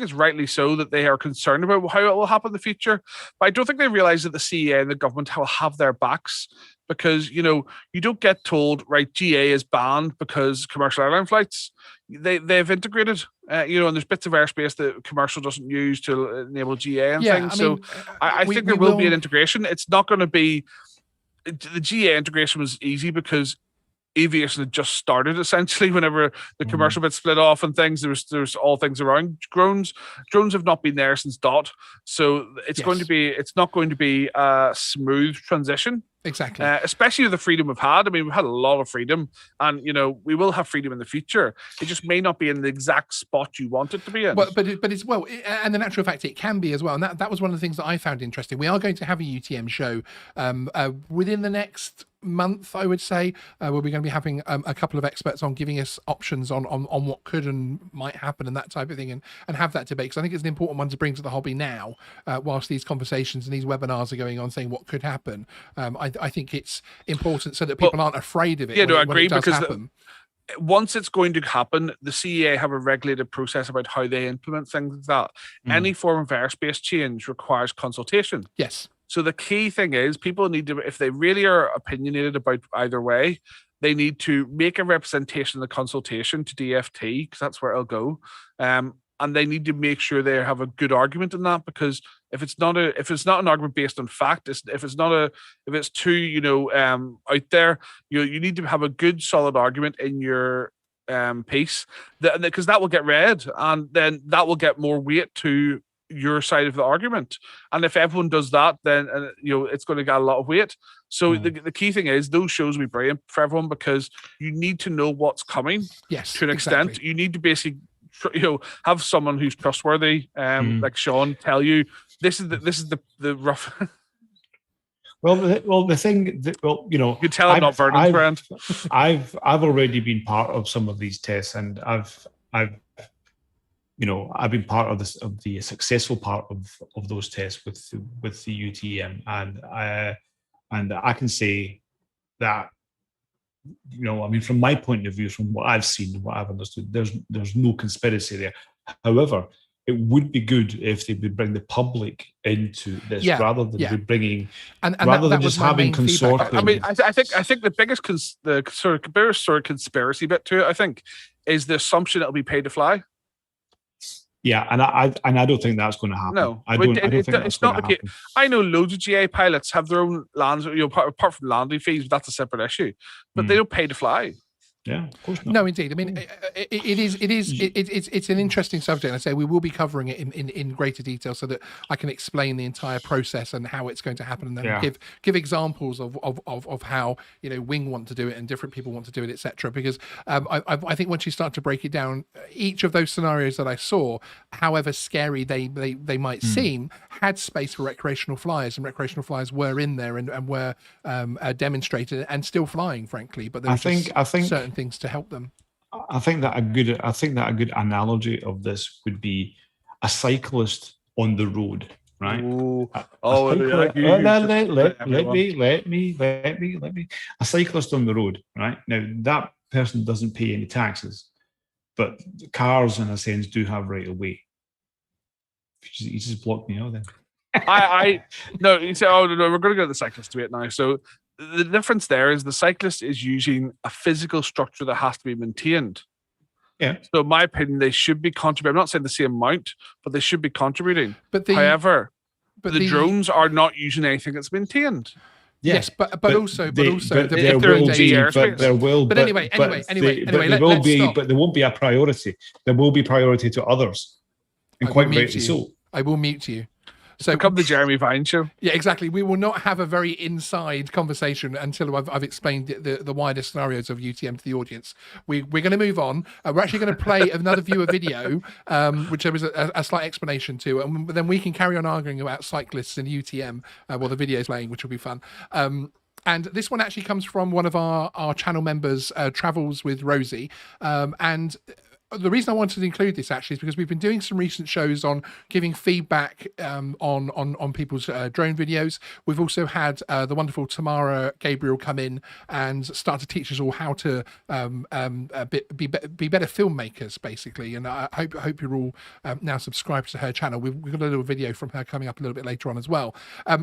it's rightly so that they are concerned about how it will happen in the future. But I don't think they realize that the CEA and the government will have their backs, because you don't get told, right, GA is banned because commercial airline flights. They've integrated, and there's bits of airspace that commercial doesn't use to enable GA and things. I think there will be an integration. It's not going to be the GA integration was easy because aviation had just started, essentially, whenever the commercial bit split off and things. There's all things around drones. Drones have not been there since DOT, so it's not going to be a smooth transition. Exactly. Especially with the freedom we've had. I mean, we've had a lot of freedom, and we will have freedom in the future. It just may not be in the exact spot you want it to be in. Well, but it's and the natural fact it can be as well. And that was one of the things that I found interesting. We are going to have a UTM show within the next month, I would say. We're going to be having a couple of experts on, giving us options on what could and might happen and that type of thing, and have that debate, because I think it's an important one to bring to the hobby now, whilst these conversations and these webinars are going on, saying what could happen. I think it's important so that people aren't afraid of it. Yeah, I agree, because happen. Once it's going to happen, the CEA have a regulated process about how they implement things like that. Any form of airspace change requires consultation. Yes. So the key thing is, people need to, if they really are opinionated about either way, they need to make a representation of the consultation to DFT, because that's where it'll go. And they need to make sure they have a good argument in that, because if it's not an argument based on fact, if it's too out there, you need to have a good solid argument in your piece, because that will get read, and then that will get more weight to your side of the argument. And if everyone does that, then it's going to get a lot of weight. So the key thing is, those shows will be brilliant for everyone, because you need to know what's coming. Yes, to an extent. You need to basically have someone who's trustworthy, like Sean, tell you this is the rough. the thing that, you can tell I'm not Vernon's friend. I've already been part of some of these tests, and I've been part of this, of the successful part of those tests with the UTM, and I can say that, from my point of view, from what I've seen, what I've understood, there's no conspiracy there. However, it would be good if they would bring the public into this, rather than be bringing, rather than just having consortium. I mean, I think the biggest conspiracy bit to it, I think, is the assumption it'll be paid to fly. Yeah, and I don't think that's going to happen. No, I don't think that's going to happen. I know loads of GA pilots have their own lands, apart from landing fees, but that's a separate issue. But they don't pay to fly. Yeah, of course not. No, indeed. I mean, it's an interesting subject. And I say we will be covering it in greater detail, so that I can explain the entire process and how it's going to happen, and then give examples of how Wing want to do it and different people want to do it, etc. Because I think once you start to break it down, each of those scenarios that I saw, however scary they might seem, had space for recreational flyers, and recreational flyers were in there and were demonstrated and still flying, frankly. But I think certain things to help them. I think that a good analogy of this would be a cyclist on the road, right? Let me. A cyclist on the road, right? Now that person doesn't pay any taxes, but cars, in a sense, do have right of way. You just blocked me out then. No, you say, oh no, we're going to go to the cyclist debate now. So the difference there is the cyclist is using a physical structure that has to be maintained. Yeah. So in my opinion, they should be contributing. I'm not saying the same amount, but they should be contributing. However, the drones are not using anything that's maintained. Yes, but also there won't be a priority. There will be priority to others, and quite rightly so. I will mute you. So become the Jeremy Vine show. Yeah, exactly. We will not have a very inside conversation until I've explained the wider scenarios of UTM to the audience. We're going to move on. We're actually going to play another viewer video, which there was a slight explanation to, and then we can carry on arguing about cyclists and UTM while the video is playing, which will be fun. And this one actually comes from one of our channel members, Travels with Rosie, and the reason I wanted to include this actually is because we've been doing some recent shows on giving feedback on people's drone videos. We've also had the wonderful Tamara Gabriel come in and start to teach us all how to be better filmmakers, basically. And I hope you're all now subscribed to her channel. We've got a little video from her coming up a little bit later on as well.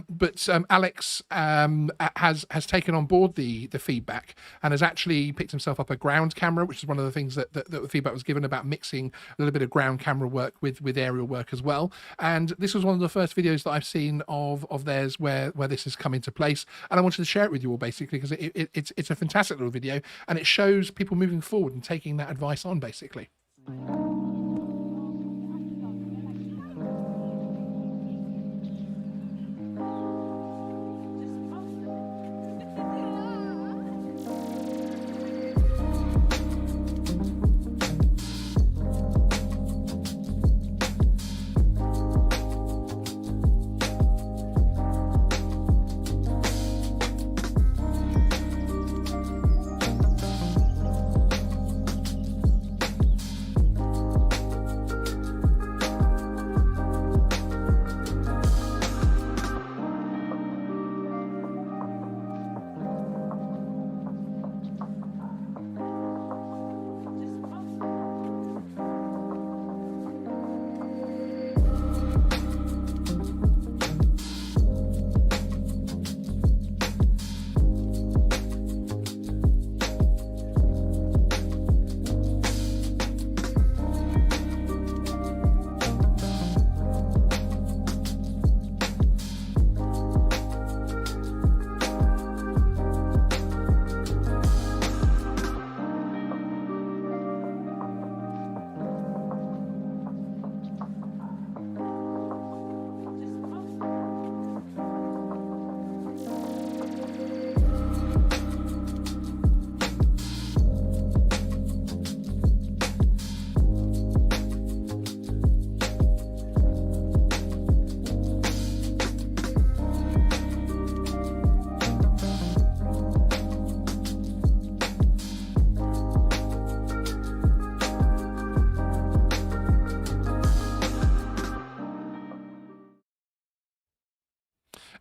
But Alex has taken on board the feedback and has actually picked himself up a ground camera, which is one of the things that the feedback was given about mixing a little bit of ground camera work with aerial work as well. And this was one of the first videos that I've seen of theirs where this has come into place, and I wanted to share it with you all basically because it's a fantastic little video, and it shows people moving forward and taking that advice on basically.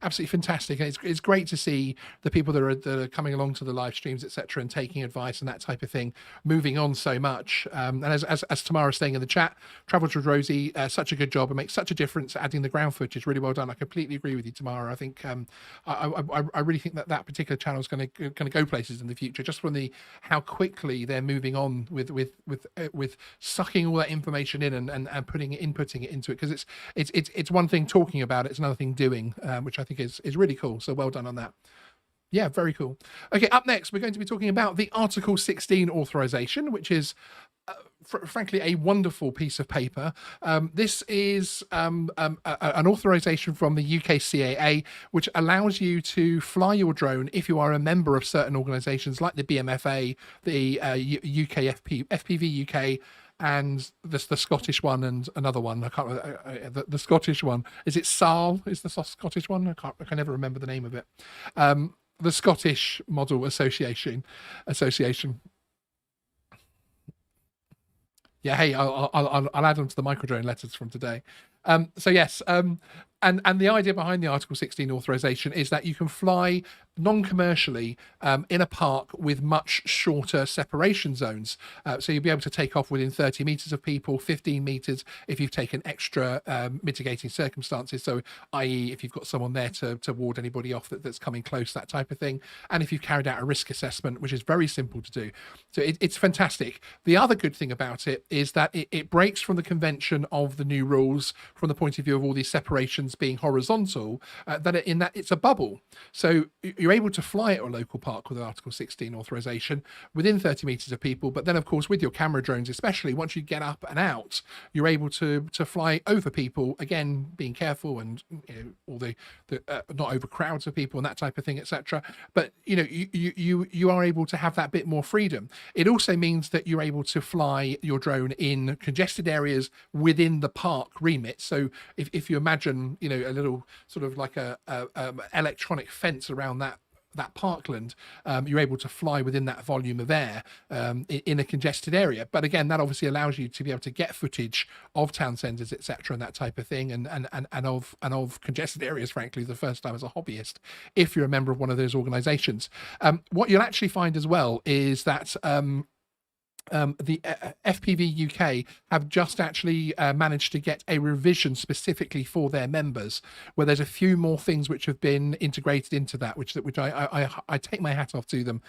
Absolutely fantastic, and it's great to see the people that are coming along to the live streams, etc., and taking advice and that type of thing, moving on so much. And as Tamara's saying in the chat, Travels with Rosie, such a good job and makes such a difference adding the ground footage. Really well done. I completely agree with you, Tamara. I think I really think that particular channel is going to go places in the future, just from how quickly they're moving on with sucking all that information in and inputting it into it, because it's one thing talking about it, it's another thing doing, which I think is really cool. So well done on that. Yeah, very cool. Okay, up next, we're going to be talking about the Article 16 authorization, which is frankly a wonderful piece of paper. This is an authorization from the UKCAA, which allows you to fly your drone if you are a member of certain organizations like the BMFA, the FPV UK, and the Scottish one, and another one. I can't remember the Scottish one. Is it SAL? Is the Scottish one? I can never remember the name of it. The Scottish Model Association. Yeah, hey, I'll add them to the microdrone letters from today. So yes, and the idea behind the Article 16 authorization is that you can fly non-commercially in a park with much shorter separation zones. So you'll be able to take off within 30 meters of people, 15 meters if you've taken extra mitigating circumstances. So i.e. if you've got someone there to ward anybody off that's coming close, that type of thing. And if you've carried out a risk assessment, which is very simple to do. So it's fantastic. The other good thing about it is that it breaks from the convention of the new rules from the point of view of all these separations being horizontal, that it's a bubble. So you're able to fly at a local park with Article 16 authorization within 30 meters of people, but then of course with your camera drones, especially once you get up and out, you're able to fly over people, again being careful and all the not over crowds of people and that type of thing, etc. But you are able to have that bit more freedom. It also means that you're able to fly your drone in congested areas within the park remit. So if you imagine a little sort of like a electronic fence around that that parkland, you're able to fly within that volume of air in a congested area. But again, that obviously allows you to be able to get footage of town centres, etc., and that type of thing, and of congested areas. Frankly, the first time as a hobbyist, if you're a member of one of those organisations, what you'll actually find as well is that. The FPV UK have just actually managed to get a revision specifically for their members, where there's a few more things which have been integrated into that, which I take my hat off to them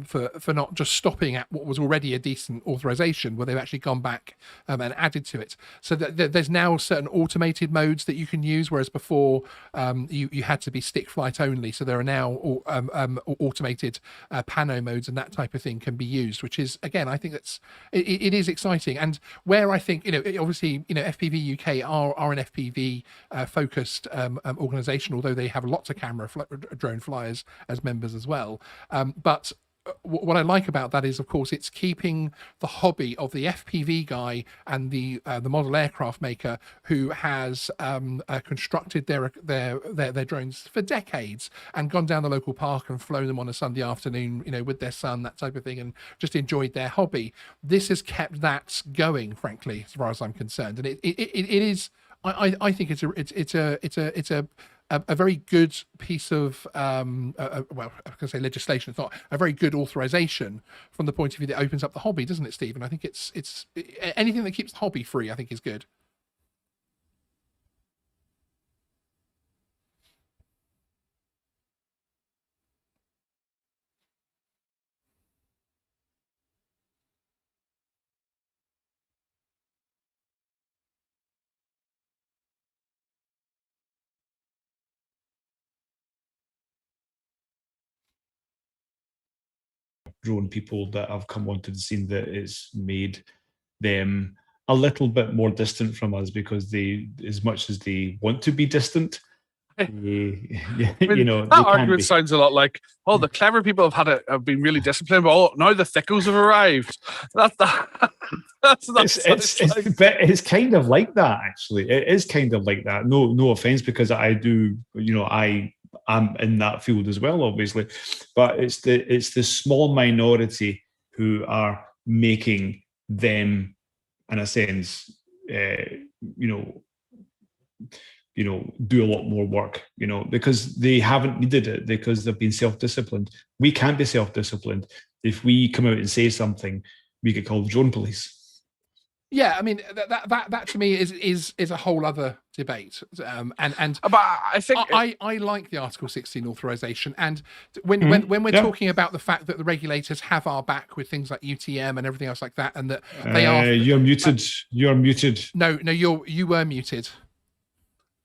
for not just stopping at what was already a decent authorization, where they've actually gone back and added to it. So that there's now certain automated modes that you can use, whereas before you had to be stick flight only. So there are now automated pano modes and that type of thing can be used, which is, again, I think it is exciting. And where I think, obviously, FPV UK are an FPV focused organization, although they have lots of drone flyers as members as well. But what I like about that is, of course, it's keeping the hobby of the FPV guy and the model aircraft maker who has constructed their drones for decades and gone down the local park and flown them on a Sunday afternoon, with their son, that type of thing, and just enjoyed their hobby. This has kept that going, frankly, as far as I'm concerned, and it is. I think it's a very good piece of well, I was going to say legislation. It's not a very good authorization from the point of view that opens up the hobby, doesn't it, Stephen? I think it's anything that keeps the hobby free, I think, is good. Drone people that have come onto the scene that it's made them a little bit more distant from us, because they, as much as they want to be distant, that argument sounds a lot like, the clever people have been really disciplined, but now the thickos have arrived. It's kind of like that, actually. It is kind of like that. No offense, because I do, I'm in that field as well, obviously, but it's the small minority who are making them, in a sense, do a lot more work, because they haven't needed it, because they've been self-disciplined. We can't be self-disciplined. If we come out and say something, we get called drone police. Yeah, I mean that to me is a whole other debate, and but I think I like the Article 16 authorization, and when we're talking about the fact that the regulators have our back with things like UTM and everything else like that, and that they are. You're muted. You're muted. No, you were muted.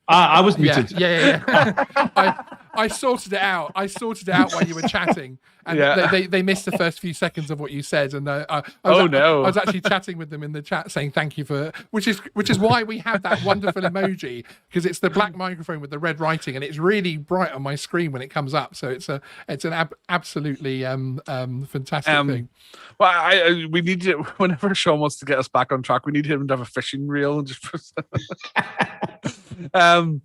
I was muted. Yeah. I sorted it out. While you were chatting, and they missed the first few seconds of what you said. And I was actually chatting with them in the chat, saying thank you for, which is why we have that wonderful emoji, because it's the black microphone with the red writing, and it's really bright on my screen when it comes up. So it's an absolutely fantastic thing. Well, we need to, whenever Sean wants to get us back on track, we need him to have a fishing reel and just. No,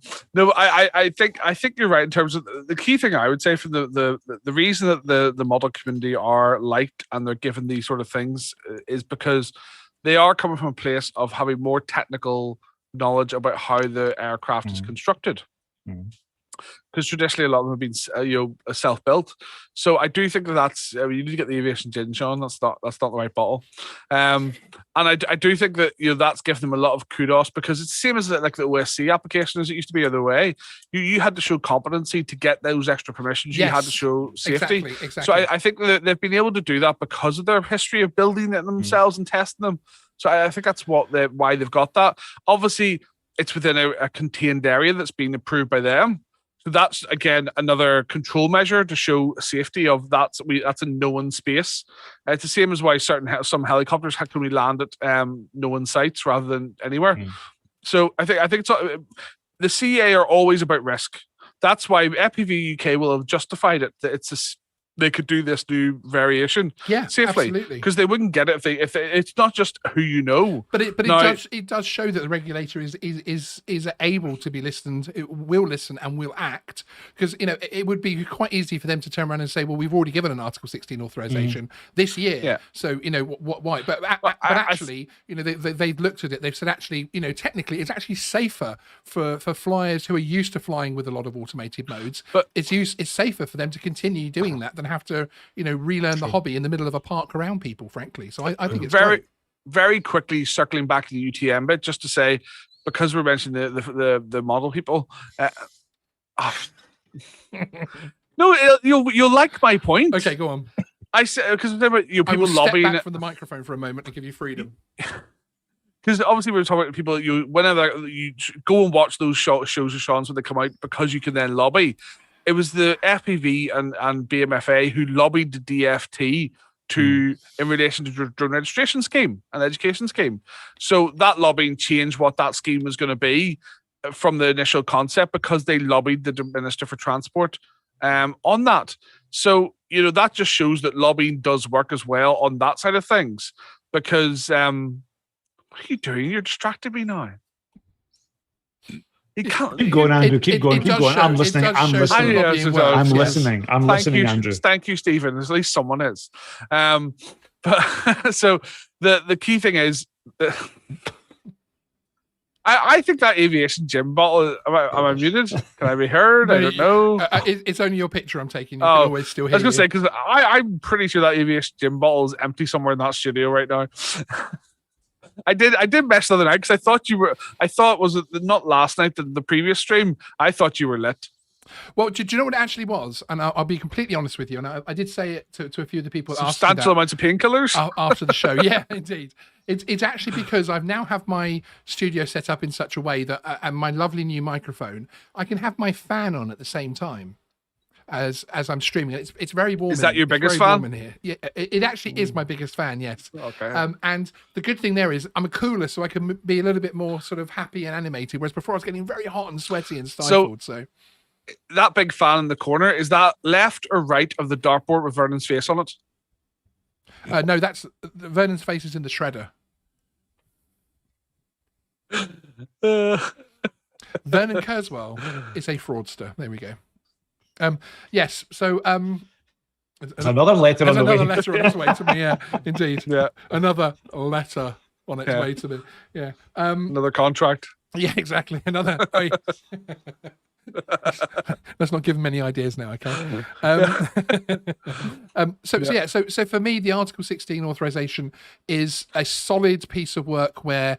I think you're right in terms of the key thing. I would say for the reason that the model community are liked and they're given these sort of things is because they are coming from a place of having more technical knowledge about how the aircraft is constructed. Because traditionally a lot of them have been self-built, so I do think that's you need to get the aviation gin, Sean. That's not the right bottle, and I do think that that's given them a lot of kudos, because it's the same as like the OSC application as it used to be the other way. You had to show competency to get those extra permissions. You had to show safety. Exactly. So I think that they've been able to do that because of their history of building it themselves and testing them. So I think that's why they've got that. Obviously, it's within a contained area that's being approved by them. So that's, again, another control measure to show safety of that. That's a known space. It's the same as why some helicopters can only land at known sites rather than anywhere. So I think it's, the CAA are always about risk. That's why FPV UK will have justified it. That it's they could do this new variation Yeah, safely, absolutely. because they wouldn't get it if it's not just who you know. But it Now- does show that the regulator is able to be listened. It will listen and will act, because it would be quite easy for them to turn around and say, well, we've already given an Article 16 authorization this year. Yeah. So why? But actually, they've looked at it. They've said actually, technically, it's actually safer for flyers who are used to flying with a lot of automated modes. But- it's safer for them to continue doing that than have to relearn the hobby in the middle of a park around people. Frankly, so I think it's very great. very quickly circling back to the UTM bit, just to say, because we're mentioning the model people. No, you'll like my point. Okay, go on. I said, because remember, I will people step lobbying. back from the microphone for a moment to give you freedom. Because obviously we were talking about people. Whenever you go and watch those shows of Sean's when they come out, because you can then lobby. It was the FPV and BMFA who lobbied the DFT in relation to the drone registration scheme and education scheme. So that lobbying changed what that scheme was going to be from the initial concept, because they lobbied the Minister for Transport on that. So that just shows that lobbying does work as well on that side of things. Because what are you doing? You're distracting me now. You can't Keep going, Andrew. Keep going. I'm listening. I'm listening. I'm listening. I'm listening, Andrew. Thank you, Stephen. At least someone is. But so the key thing is, I think that aviation gym bottle. Am I muted? Can I be heard? No, I don't know. It's only your picture I'm taking. You can always still hear. I was going to say, because I'm pretty sure that aviation gym bottle is empty somewhere in that studio right now. I did mess the other night, because I thought was it not last night, the previous stream, I thought you were lit. Well, do you know what it actually was? And I'll be completely honest with you. And I did say it to a few of the people. Substantial amounts of painkillers after the show. Yeah, indeed. It's actually because I've now have my studio set up in such a way that, and my lovely new microphone, I can have my fan on at the same time as I'm streaming. It's very warm. Is that your biggest fan? fan? In here. Yeah, it actually is my biggest fan. Yes. Okay. And the good thing there is I'm a cooler, so I can be a little bit more sort of happy and animated. Whereas before I was getting very hot and sweaty and stifled. So that big fan in the corner, is that left or right of the dartboard with Vernon's face on it? No, that's Vernon's face is in the shredder. Vernon Kurzweil is a fraudster. There we go. Yes. So another letter on the way. Another letter on its way to me. Yeah, indeed. Yeah. Another letter on its way to me. Yeah. Another contract. Yeah, exactly. Another. Let's not give him any ideas now, okay? So for me, the Article 16 authorization is a solid piece of work where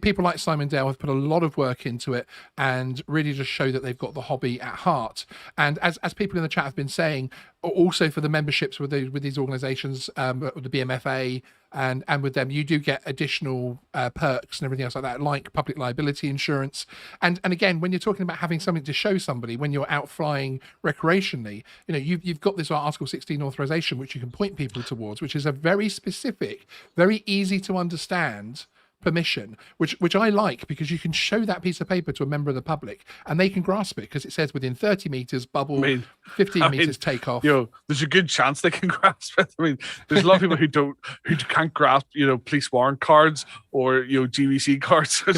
people like Simon Dale have put a lot of work into it and really just show that they've got the hobby at heart. And as people in the chat have been saying, also for the memberships with these organizations, with the BMFA and with them, you do get additional perks and everything else like that, like public liability insurance. And again, when you're talking about having something to show somebody when you're out flying recreationally, you've got this Article 16 authorization, which you can point people towards, which is a very specific, very easy to understand permission, which I like, because you can show that piece of paper to a member of the public and they can grasp it, because it says within 30 meters bubble, 15 meters takeoff. There's a good chance they can grasp it. I mean, there's a lot of people who can't grasp police warrant cards or GVC cards. Yeah,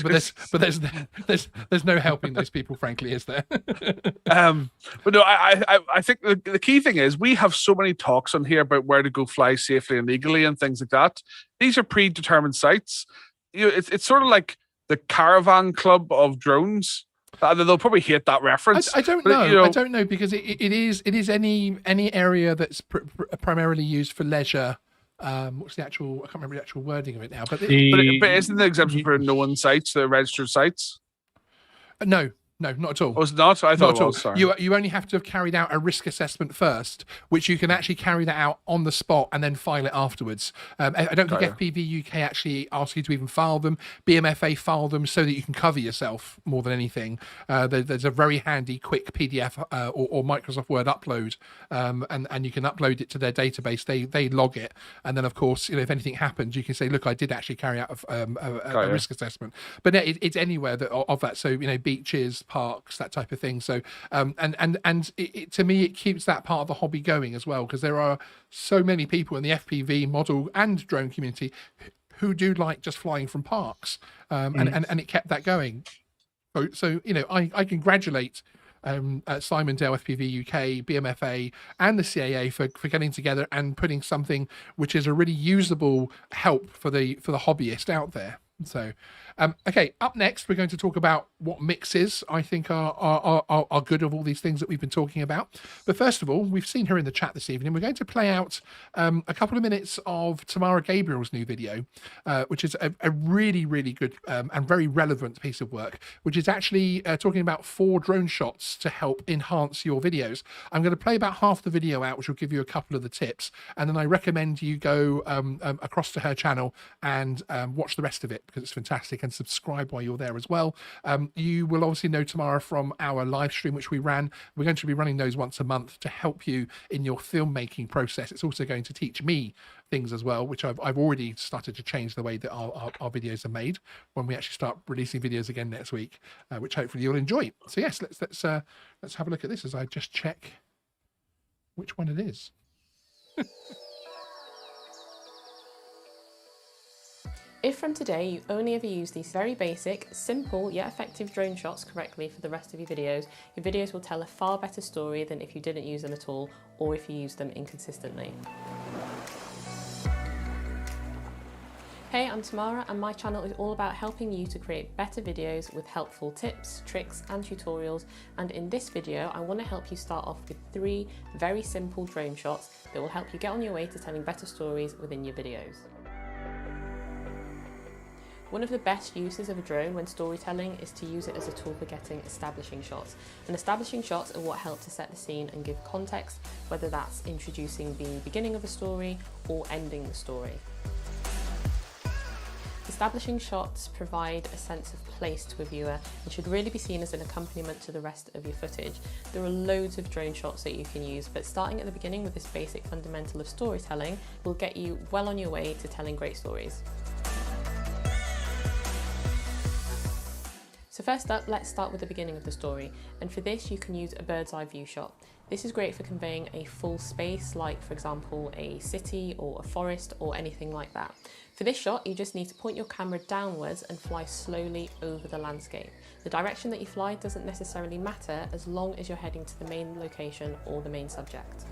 but there's no helping those people, frankly, is there? But no, I think the key thing is we have so many talks on here about where to go fly safely and legally and things like that. These are predetermined sites. It's sort of like the caravan club of drones. They'll probably hate that reference. I don't know. I don't know, because it is any area that's primarily used for leisure. What's the actual? I can't remember the actual wording of it now. But isn't the exemption for known sites, the registered sites? No, not at all. Was it not? I thought it was. Sorry. You only have to have carried out a risk assessment first, which you can actually carry that out on the spot and then file it afterwards. I don't think FPV UK actually asks you to even file them. BMFA file them so that you can cover yourself more than anything. There's a very handy, quick PDF or Microsoft Word upload, and you can upload it to their database. They log it, and then of course, if anything happens, you can say, "Look, I did actually carry out a risk assessment." But it's anywhere of that. So beaches, parks, that type of thing. So to me, it keeps that part of the hobby going as well, because there are so many people in the FPV model and drone community who do like just flying from parks, and it kept that going. So I congratulate Simon Dale, FPV UK, BMFA, and the CAA for getting together and putting something which is a really usable help for the hobbyist out there. So, okay, up next, we're going to talk about what mixes I think are good of all these things that we've been talking about. But first of all, we've seen her in the chat this evening. We're going to play out a couple of minutes of Tamara Gabriel's new video, which is a really, really good and very relevant piece of work, which is actually talking about 4 drone shots to help enhance your videos. I'm going to play about half the video out, which will give you a couple of the tips. And then I recommend you go across to her channel and watch the rest of it, because it's fantastic, and subscribe while you're there as well. You will obviously know Tamara from our live stream, which we ran. We're going to be running those once a month to help you in your filmmaking process. It's also going to teach me things as well, which I've already started to change the way that our videos are made when we actually start releasing videos again next week, which hopefully you'll enjoy. So yes, let's have a look at this as I just check which one it is. If from today you only ever use these very basic, simple yet effective drone shots correctly for the rest of your videos will tell a far better story than if you didn't use them at all, or if you use them inconsistently. Hey, I'm Tamara, and my channel is all about helping you to create better videos with helpful tips, tricks and tutorials. And in this video, I want to help you start off with 3 very simple drone shots that will help you get on your way to telling better stories within your videos. One of the best uses of a drone when storytelling is to use it as a tool for getting establishing shots. And establishing shots are what help to set the scene and give context, whether that's introducing the beginning of a story or ending the story. Establishing shots provide a sense of place to a viewer and should really be seen as an accompaniment to the rest of your footage. There are loads of drone shots that you can use, but starting at the beginning with this basic fundamental of storytelling will get you well on your way to telling great stories. So first up, let's start with the beginning of the story, and for this you can use a bird's eye view shot. This is great for conveying a full space, like for example a city or a forest or anything like that. For this shot, you just need to point your camera downwards and fly slowly over the landscape. The direction that you fly doesn't necessarily matter as long as you're heading to the main location or the main subject.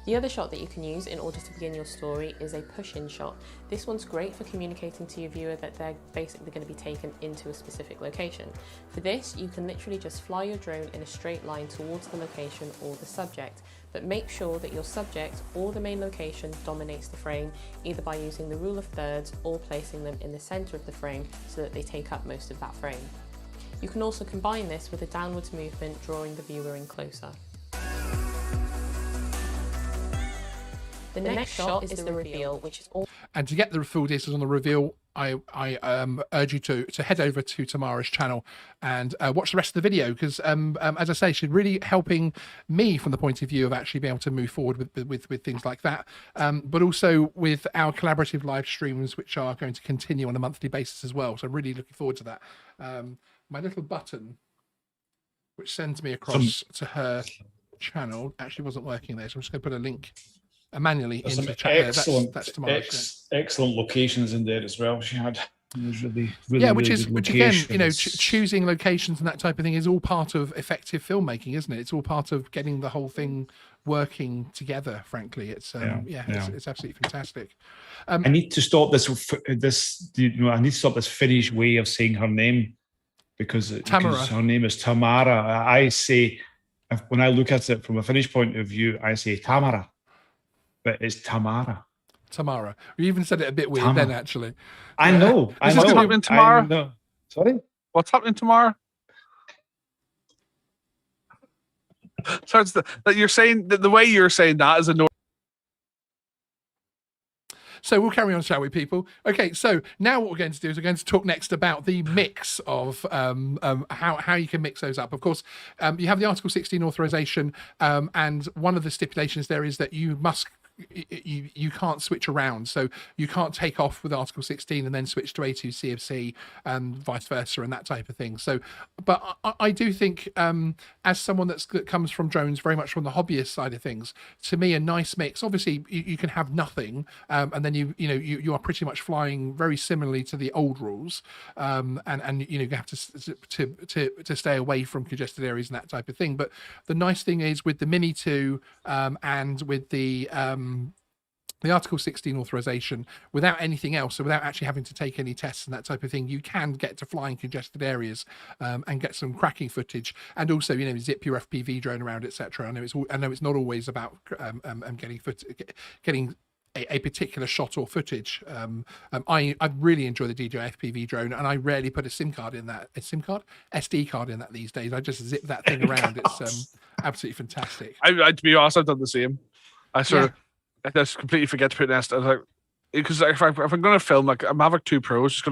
The other shot that you can use in order to begin your story is a push-in shot. This one's great for communicating to your viewer that they're basically going to be taken into a specific location. For this, you can literally just fly your drone in a straight line towards the location or the subject, but make sure that your subject or the main location dominates the frame, either by using the rule of thirds or placing them in the center of the frame so that they take up most of that frame. You can also combine this with a downwards movement, drawing the viewer in closer. The next shot is the reveal, which is all. And to get the full details on the reveal, I urge you to head over to Tamara's channel and watch the rest of the video, because as I say, she's really helping me from the point of view of actually being able to move forward with things like that, but also with our collaborative live streams, which are going to continue on a monthly basis as well. So I'm really looking forward to that. My little button, which sends me across to her channel, actually wasn't working there, so I'm just going to put a link manually into the chat. That's Tamara's. Excellent locations in there as well. She had really yeah, which again, choosing locations and that type of thing is all part of effective filmmaking, isn't it? It's all part of getting the whole thing working together. Frankly, it's it's absolutely fantastic. I need to stop this. I need to stop this Finnish way of saying her name because her name is Tamara. I say, when I look at it from a Finnish point of view, I say Tamara. But it's Tamara. Tamara. You even said it a bit weird then, actually. I know. What's happening tomorrow? Sorry? What's happening tomorrow? So it's that you're saying that the way you're saying that is a no. So we'll carry on, shall we, people? Okay, so now what we're going to do is we're going to talk next about the mix of how you can mix those up. Of course, you have the Article 16 authorization, and one of the stipulations there is that you must you can't switch around, so you can't take off with Article 16 and then switch to A2 CFC and vice versa and that type of thing. So, but I do think, as someone that comes from drones very much from the hobbyist side of things, to me a nice mix. Obviously, you can have nothing, and then you are pretty much flying very similarly to the old rules, and you have to stay away from congested areas and that type of thing. But the nice thing is with the Mini 2 and with the Article 16 authorization, without anything else, so without actually having to take any tests and that type of thing, you can get to fly in congested areas and get some cracking footage, and also zip your FPV drone around, etc. I know it's not always about getting a particular shot or footage. I really enjoy the DJI FPV drone, and I rarely put a SD card in that these days. I just zip that thing around. It's absolutely fantastic. I to be honest, I've done the same. I just completely forget to put an SD. I was like, because if I'm going to film, like a Mavic 2 Pro is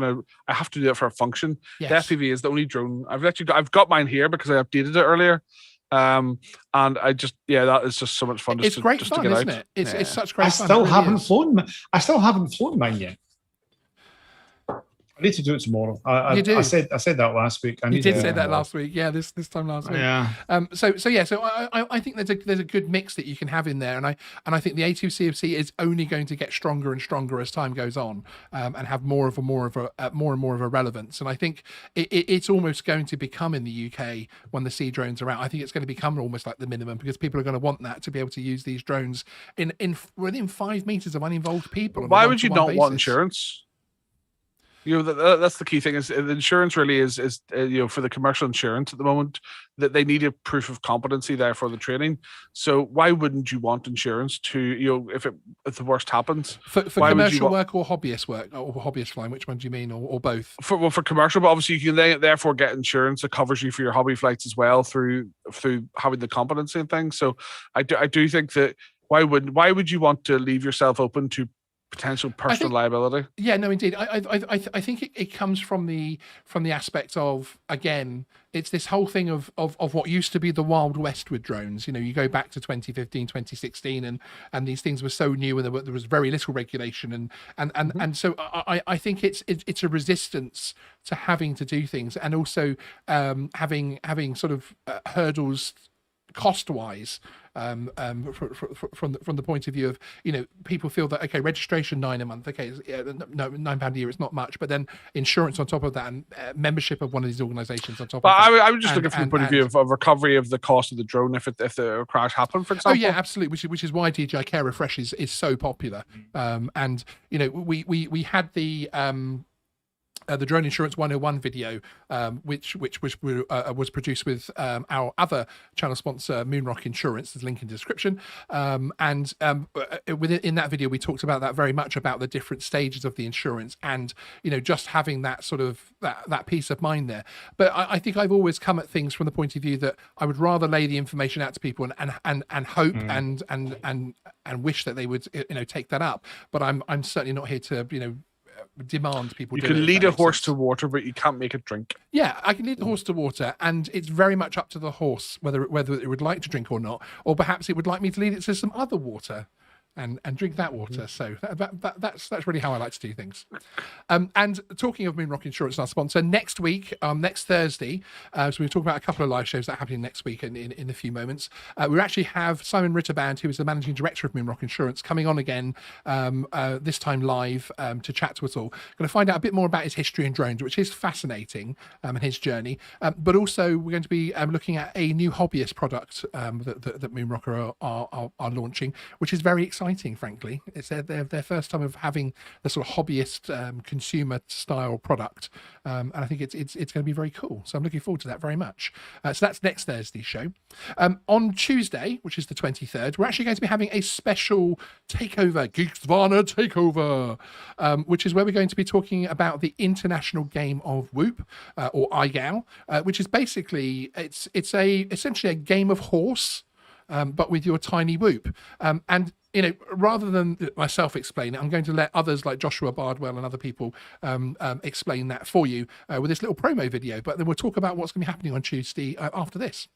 I have to do it for a function. Yes. The FPV is the only drone I've got mine here because I updated it earlier. And I just that is just so much fun. It's great fun, isn't it? It's such great fun. I still haven't flown mine yet. I need to do it tomorrow. I said that last week. You did say that last week. Yeah, this time last week. Yeah. So I think there's a good mix that you can have in there, and I think the A2 CFC is only going to get stronger and stronger as time goes on, and have more and more of a relevance. And I think it's almost going to become in the UK when the sea drones are out. I think it's going to become almost like the minimum, because people are going to want that to be able to use these drones within 5 meters of uninvolved people. Why would you not want insurance? That's the key thing. Is the insurance really is for the commercial insurance at the moment, that they need a proof of competency there for the training. So why wouldn't you want insurance to if the worst happens for commercial work or hobbyist work or hobbyist flying? Which one do you mean, or both? For commercial, but obviously you can therefore get insurance that covers you for your hobby flights as well through having the competency and things. So I do think that why would you want to leave yourself open to potential personal liability? Yeah, no, indeed. I think it comes from the aspect of, again, it's this whole thing of what used to be the Wild West with drones. You go back to 2015, 2016, and these things were so new, and there was very little regulation, and so I think it's a resistance to having to do things, and also having sort of hurdles cost-wise, from the point of view of people feel that registration $9 a month, no, £9 a year, it's not much, but then insurance on top of that, and membership of one of these organizations on top of that. I would just look at from the point of view of recovery of the cost of the drone if the crash happened, for example. Oh yeah, absolutely, which is why DJI Care Refresh is so popular. And we had the Drone Insurance 101 video, which was produced with our other channel sponsor, Moonrock Insurance. There's a link in the description. And within that video, we talked about that very much, about the different stages of the insurance, and just having that sort of that peace of mind there. But I think I've always come at things from the point of view that I would rather lay the information out to people and hope and wish that they would take that up. But I'm certainly not here to demand people. You can lead a horse to water, but you can't make it drink. Yeah, I can lead the horse to water, and it's very much up to the horse whether it would like to drink or not, or perhaps it would like me to lead it to some other water and drink that water. So that's really how I like to do things. And talking of Moonrock Insurance, our sponsor, next week, next Thursday, so we'll talk about a couple of live shows that are happening next week in a few moments. We actually have Simon Ritterband, who is the managing director of Moonrock Insurance, coming on again, this time live, to chat to us all. Going to find out a bit more about his history in drones, which is fascinating, and his journey. But also we're going to be looking at a new hobbyist product that Moonrock are launching, which is very exciting. Frankly, it's their first time of having the sort of hobbyist consumer style product, and I think it's going to be very cool. So I'm looking forward to that very much. So that's next Thursday's show. On Tuesday, which is the 23rd, we're actually going to be having a special takeover, Geeksvana takeover, which is where we're going to be talking about the international game of Whoop, or IGAL, which is basically it's essentially a game of horse, but with your tiny Whoop, and rather than myself explain it, I'm going to let others like Joshua Bardwell and other people explain that for you with this little promo video. But then we'll talk about what's going to be happening on Tuesday after this.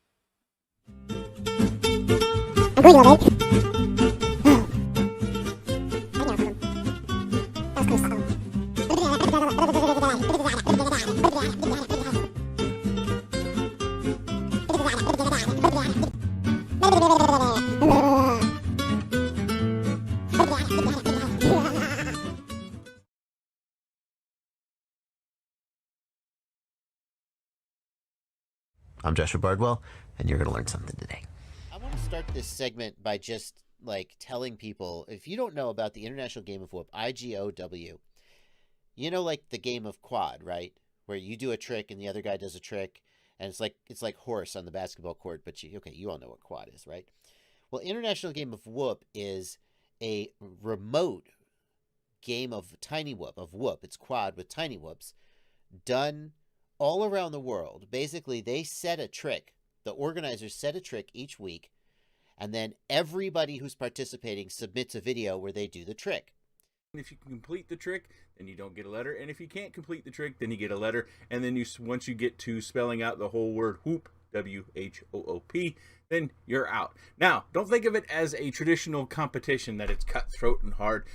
I'm Joshua Bardwell, and you're going to learn something today. I want to start this segment by just like telling people, if you don't know about the International Game of Whoop, IGOW, you know, like the game of quad, right? Where you do a trick and the other guy does a trick, and it's like horse on the basketball court, but you all know what quad is, right? Well, International Game of Whoop is a remote game of tiny whoop, of whoop. It's quad with tiny whoops, done all around the world. Basically, they set a trick. The organizers set a trick each week, and then everybody who's participating submits a video where they do the trick. If you can complete the trick, then you don't get a letter, and if you can't complete the trick, then you get a letter, and then once you get to spelling out the whole word whoop, W-H-O-O-P, then you're out. Now, don't think of it as a traditional competition that it's cutthroat and hard.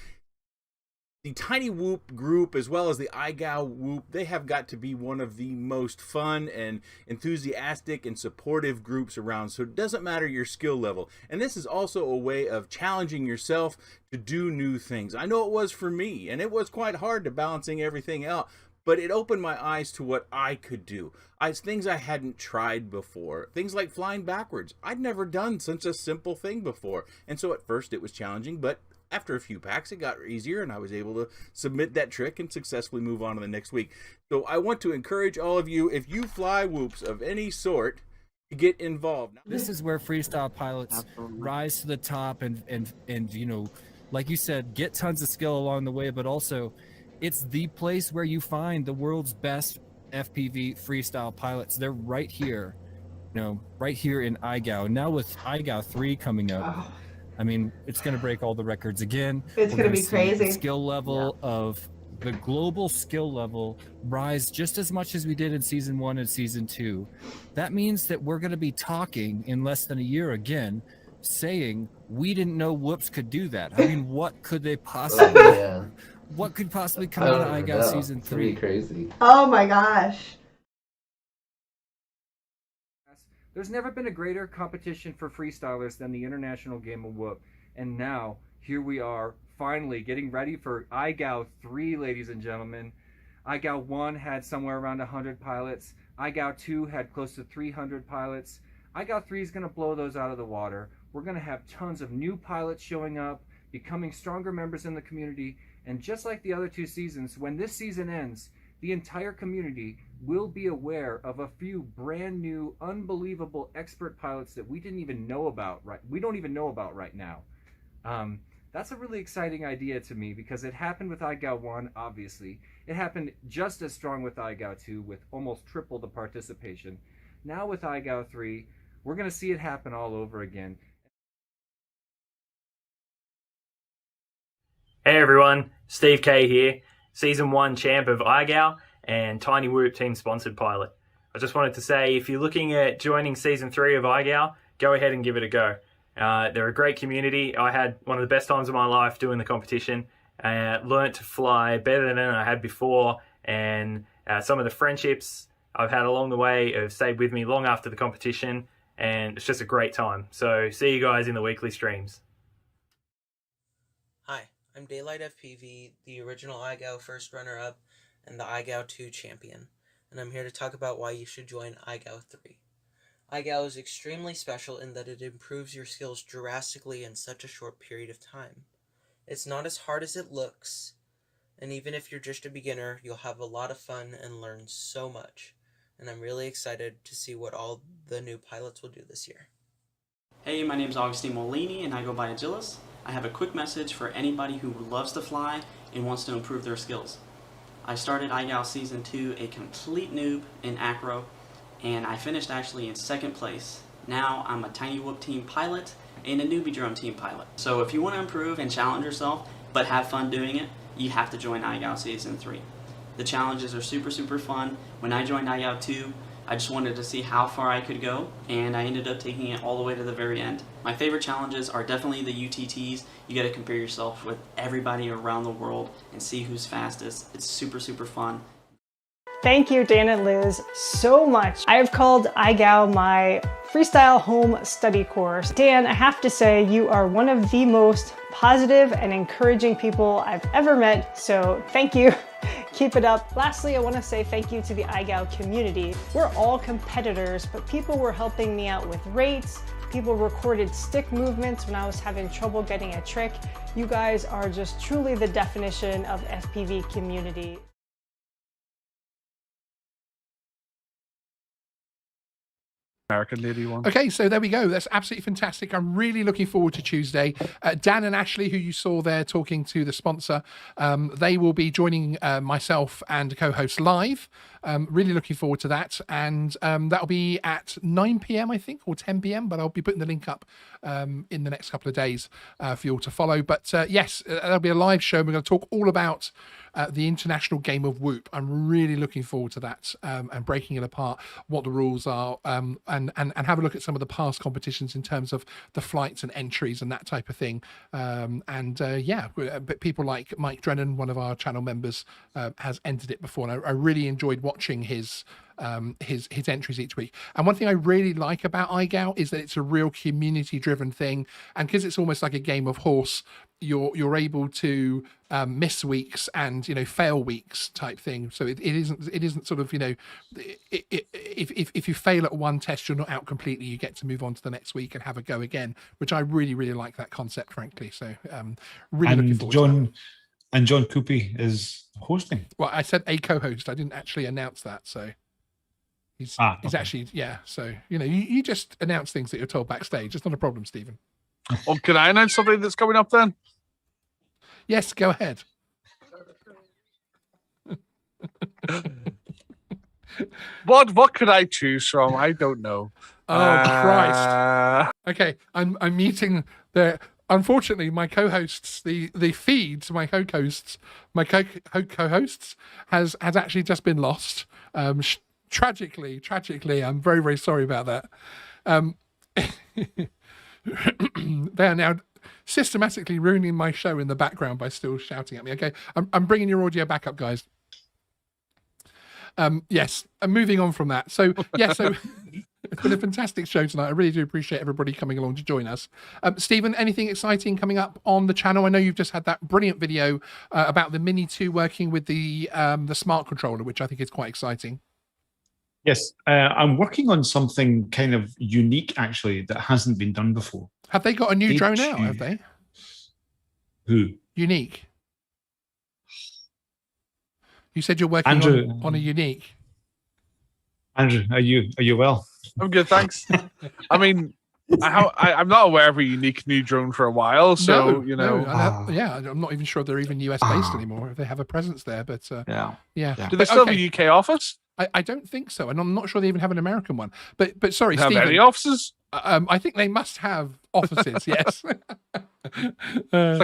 The Tiny Whoop group, as well as the iGao Whoop, they have got to be one of the most fun and enthusiastic and supportive groups around. So it doesn't matter your skill level. And this is also a way of challenging yourself to do new things. I know it was for me, and it was quite hard to balancing everything out. But it opened my eyes to what I could do. Things I hadn't tried before. Things like flying backwards. I'd never done such a simple thing before. And so at first it was challenging, but after a few packs, it got easier, and I was able to submit that trick and successfully move on to the next week. So I want to encourage all of you, if you fly whoops of any sort, to get involved. This is where freestyle pilots rise to the top and you know, like you said, get tons of skill along the way, but also it's the place where you find the world's best FPV freestyle pilots. They're right here, you know, right here in iGao. Now with iGao 3 coming up, I mean, it's going to break all the records again. It's going to be crazy. The skill level of the global skill level rise just as much as we did in season 1 and season 2. That means that we're going to be talking in less than a year again, saying we didn't know Whoops could do that. I mean, what could they possibly? What could possibly come out of iGao season 3? It's crazy. Oh my gosh. There's never been a greater competition for freestylers than the International Game of Whoop. And now, here we are, finally getting ready for iGao 3, ladies and gentlemen. iGao 1 had somewhere around 100 pilots. iGao 2 had close to 300 pilots. iGao 3 is going to blow those out of the water. We're going to have tons of new pilots showing up, becoming stronger members in the community. And just like the other 2 seasons, when this season ends, the entire community will be aware of a few brand new, unbelievable expert pilots that we didn't even know about. We don't even know about right now. That's a really exciting idea to me because it happened with iGao 1, obviously. It happened just as strong with iGao 2 with almost triple the participation. Now with iGao 3, we're going to see it happen all over again. Hey everyone, Steve K here, Season 1 champ of iGao and Tiny Whoop team sponsored pilot. I just wanted to say, if you're looking at joining Season 3 of iGao, go ahead and give it a go. They're a great community. I had one of the best times of my life doing the competition. Learned to fly better than I had before, and some of the friendships I've had along the way have stayed with me long after the competition, and it's just a great time. So see you guys in the weekly streams. Hi, I'm Daylight FPV, the original iGao first runner-up and the iGao 2 champion, and I'm here to talk about why you should join iGao 3. iGao is extremely special in that it improves your skills drastically in such a short period of time. It's not as hard as it looks, and even if you're just a beginner, you'll have a lot of fun and learn so much, and I'm really excited to see what all the new pilots will do this year. Hey, my name is Augustine Molini and I go by Agilis. I have a quick message for anybody who loves to fly and wants to improve their skills. I started iGao Season 2 a complete noob in acro, and I finished actually in second place. Now I'm a Tiny Whoop team pilot and a newbie drone team pilot. So if you want to improve and challenge yourself, but have fun doing it, you have to join iGao Season 3. The challenges are super fun. When I joined iGao 2, I just wanted to see how far I could go, and I ended up taking it all the way to the very end. My favorite challenges are definitely the UTTs. You got to compare yourself with everybody around the world and see who's fastest. It's super, super fun. Thank you, Dan and Liz, so much. I have called iGal my freestyle home study course. Dan, I have to say you are one of the most positive and encouraging people I've ever met, so thank you. Keep it up. Lastly, I want to say thank you to the iGal community. We're all competitors, but people were helping me out with rates. People recorded stick movements when I was having trouble getting a trick. You guys are just truly the definition of FPV community. American lady one. Okay, so there we go. That's absolutely fantastic. I'm really looking forward to Tuesday. Dan and Ashley, who you saw there talking to the sponsor, they will be joining myself and co-host live. Really looking forward to that. And that'll be at 9 p.m, I think, or 10 p.m, but I'll be putting the link up in the next couple of days for you all to follow. But yes, there'll be a live show. We're going to talk all about the International Game of Whoop. I'm really looking forward to that and breaking it apart, what the rules are, and have a look at some of the past competitions in terms of the flights and entries and that type of thing. Yeah, but people like Mike Drennan, one of our channel members, has entered it before, and I really enjoyed watching his entries each week. And one thing I really like about iGal is that it's a real community driven thing, and because it's almost like a game of horse, you're able to miss weeks and fail weeks type thing. So it isn't sort of if you fail at one test, you're not out completely. You get to move on to the next week and have a go again, which I really like that concept, frankly. So really looking forward to that. And John Coopy is hosting. Well, I said a co-host. I didn't actually announce that, so he's okay. actually, yeah. So you just announce things that you're told backstage. It's not a problem, Stephen. Oh, can I announce something that's coming up then? Yes, go ahead. What could I choose from? I don't know. Oh Christ! Okay, I'm muting the. Unfortunately, my co-hosts, the feed to my co-hosts, has actually just been lost. Tragically, I'm very sorry about that. They are now systematically ruining my show in the background by still shouting at me. Okay, I'm bringing your audio back up, guys. Yes, I'm moving on from that. So yeah, it's been a fantastic show tonight. I really do appreciate everybody coming along to join us. Stephen, anything exciting coming up on the channel? I know you've just had that brilliant video about the Mini 2 working with the smart controller, which I think is quite exciting. Yes, I'm working on something kind of unique, actually, that hasn't been done before. Have they got a new drone out, have they? Who? Unique. You said you're working on a Unique. Andrew, are you well? I'm good, thanks. I mean, I'm not aware of a Unique new drone for a while, so yeah, I'm not even sure they're even US based anymore. If they have a presence there, but yeah. Do they still have a UK office? I don't think so, and I'm not sure they even have an American one. But sorry, have Stephen, any offices? I think they must have offices. Yes. It's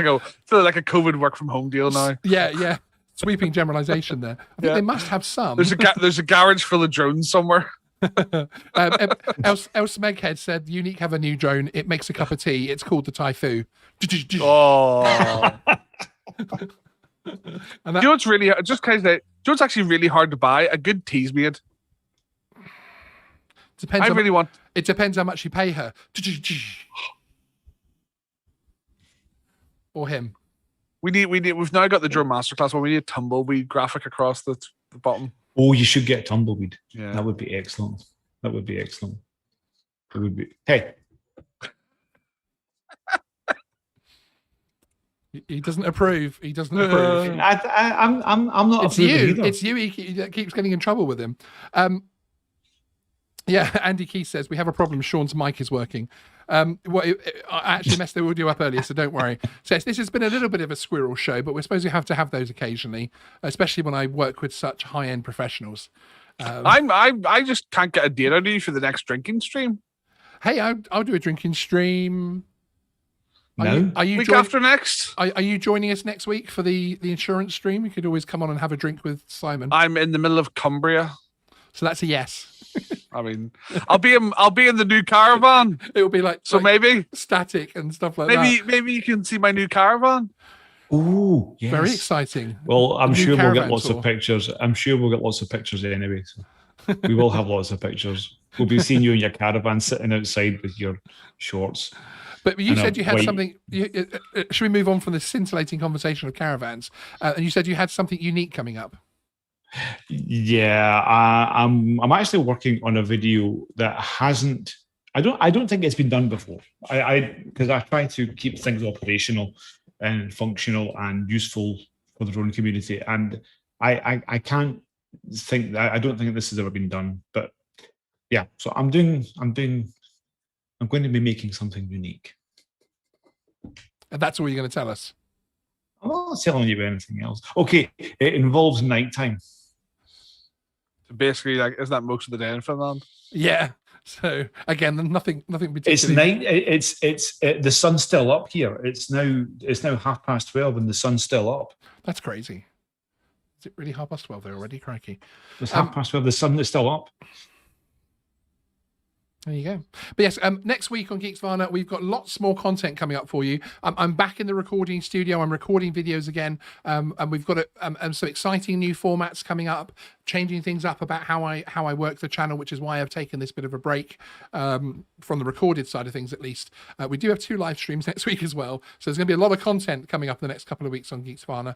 like a COVID work from home deal now. Yeah. Sweeping generalization there. I think they must have some. There's a garage full of drones somewhere. Els Meghead said Unique have a new drone. It makes a cup of tea. It's called the Typhoo. Oh. And you know what's really just kind of, you know what's actually really hard to buy? A good tea's made. It depends how much you pay her. Or him. We've now got the drone masterclass one. We need a tumbleweed graphic across the bottom. Oh, you should get tumbleweed. Yeah. That would be excellent. It would be. Hey. He doesn't approve. I'm not. It's you. Either. It's you. That keeps getting in trouble with him. Yeah, Andy Keith says we have a problem. Sean's mic is working. I actually messed the audio up earlier, so don't worry. So this has been a little bit of a squirrel show, but we're supposed to have those occasionally, especially when I work with such high-end professionals. I just can't get a date out of you for the next drinking stream. Hey, I'll do a drinking stream. Are you week after next? Are you joining us next week for the insurance stream? You could always come on and have a drink with Simon. I'm in the middle of Cumbria. So that's a yes. I mean, I'll be in the new caravan. It will be like maybe static and stuff like that. Maybe you can see my new caravan. Oh, yes. Very exciting. Well, I'm The new sure we'll get caravan lots tour. of pictures. I'm sure we'll get lots of pictures anyway. So we will have lots of pictures. We'll be seeing you in your caravan sitting outside with your shorts. But you and a said you had white- something. Should we move on from this scintillating conversation of caravans? And you said you had something unique coming up. Yeah, I'm actually working on a video that hasn't. I don't think it's been done before. Because I try to keep things operational and functional and useful for the drone community, and I can't think that I don't think this has ever been done. But yeah, so I'm going to be making something unique. And that's all you're going to tell us. I'm not telling you anything else. Okay, it involves nighttime. Basically, like, isn't that most of the day in Finland? Yeah. So again, nothing particularly. It's night. It's the sun's still up here. It's now 12:30 and the sun's still up. That's crazy. Is it really 12:30 there already? Crikey. It's 12:30. The sun is still up. There you go. But yes, next week on Geeksvana, we've got lots more content coming up for you. I'm back in the recording studio. I'm recording videos again, and we've got some exciting new formats coming up, changing things up about how I work the channel, which is why I've taken this bit of a break from the recorded side of things, at least. We do have 2 live streams next week as well, so there's going to be a lot of content coming up in the next couple of weeks on Geeksvana.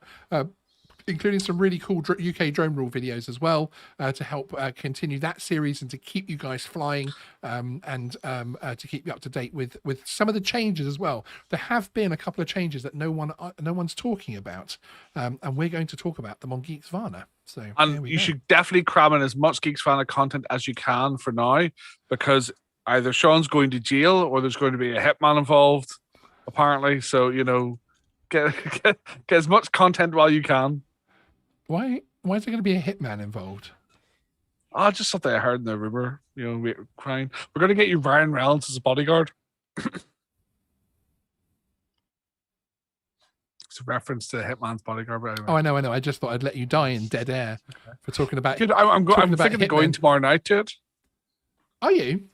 Including some really cool UK drone rule videos as well to help continue that series and to keep you guys flying and to keep you up to date with some of the changes as well. There have been a couple of changes that no one's talking about, and we're going to talk about them on Geeksvana. So and you should definitely cram in as much Geeksvana content as you can for now, because either Sean's going to jail or there's going to be a hitman involved, apparently. So get as much content while you can. Why is there going to be a hitman involved? Oh, just something I heard in the rumor. We're crying. We're going to get you Ryan Reynolds as a bodyguard. It's a reference to Hitman's bodyguard. But anyway. Oh, I know. I just thought I'd let you die in dead air for talking about. I'm thinking of going tomorrow night to it. Are you?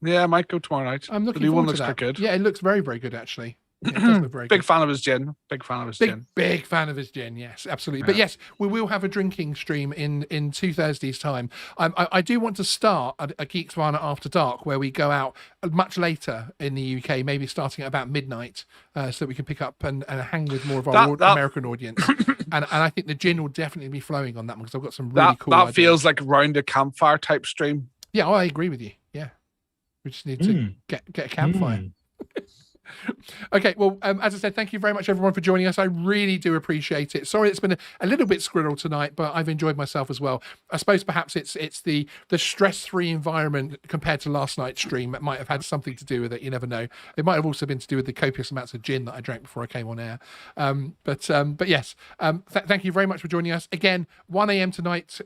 Yeah, I might go tomorrow night. I'm looking the new forward one to looks that. quite good. Yeah, it looks very, very good actually. Yeah, it does look very Big good. fan of his gin. Big fan of his gin. Big fan of his gin. Yes, absolutely. But yes, we will have a drinking stream in 2 Thursdays' time. I do want to start a Geeksvana After Dark where we go out much later in the UK, maybe starting at about midnight, so that we can pick up and hang with more of our American audience. and I think the gin will definitely be flowing on that one because I've got some really cool That ideas. feels like around a campfire type stream. Yeah, I agree with you. Yeah, we just need to get a campfire. Okay, well, as I said, thank you very much, everyone, for joining us. I really do appreciate it. Sorry, it's been a little bit squirrel tonight, but I've enjoyed myself as well. I suppose perhaps it's the stress-free environment compared to last night's stream that might have had something to do with it. You never know. It might have also been to do with the copious amounts of gin that I drank before I came on air. But yes, thank you very much for joining us again. 1 a.m. tonight.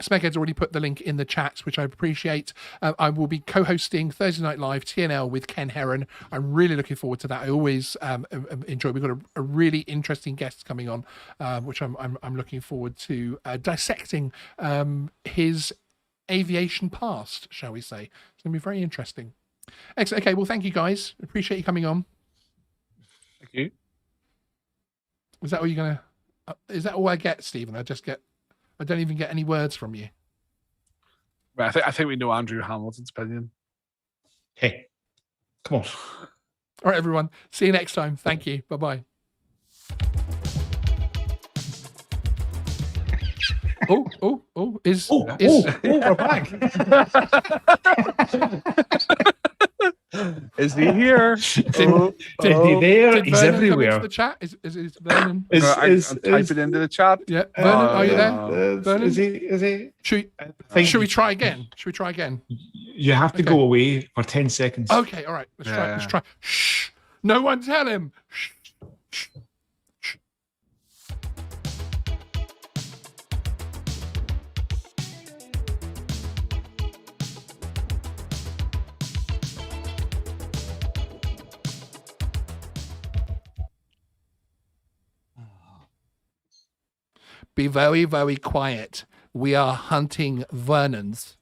Smeghead's already put the link in the chat, which I appreciate. I will be co-hosting Thursday Night Live TNL with Ken Heron. I'm really looking forward to that. I always enjoy. We've got a really interesting guest coming on, which I'm looking forward to dissecting his aviation past, shall we say. It's going to be very interesting. Excellent. Okay, well, thank you guys. Appreciate you coming on. Thank you. Is that all you're gonna? Is that all I get, Stephen? I don't even get any words from you. Right, I think we know Andrew Hamilton's opinion. Hey, come on. All right, everyone. See you next time. Thank you. Bye-bye. Oh, we're back. Is he here? He's there. He's everywhere. The chat is Vernon. I'm typing into the chat. Yeah, Vernon, are you there? Vernon? Is he? Should we try again? You have to go away for 10 seconds. Okay, all right. Let's try. Shh. No one tell him. Shh. Be very, very quiet. We are hunting Vernons.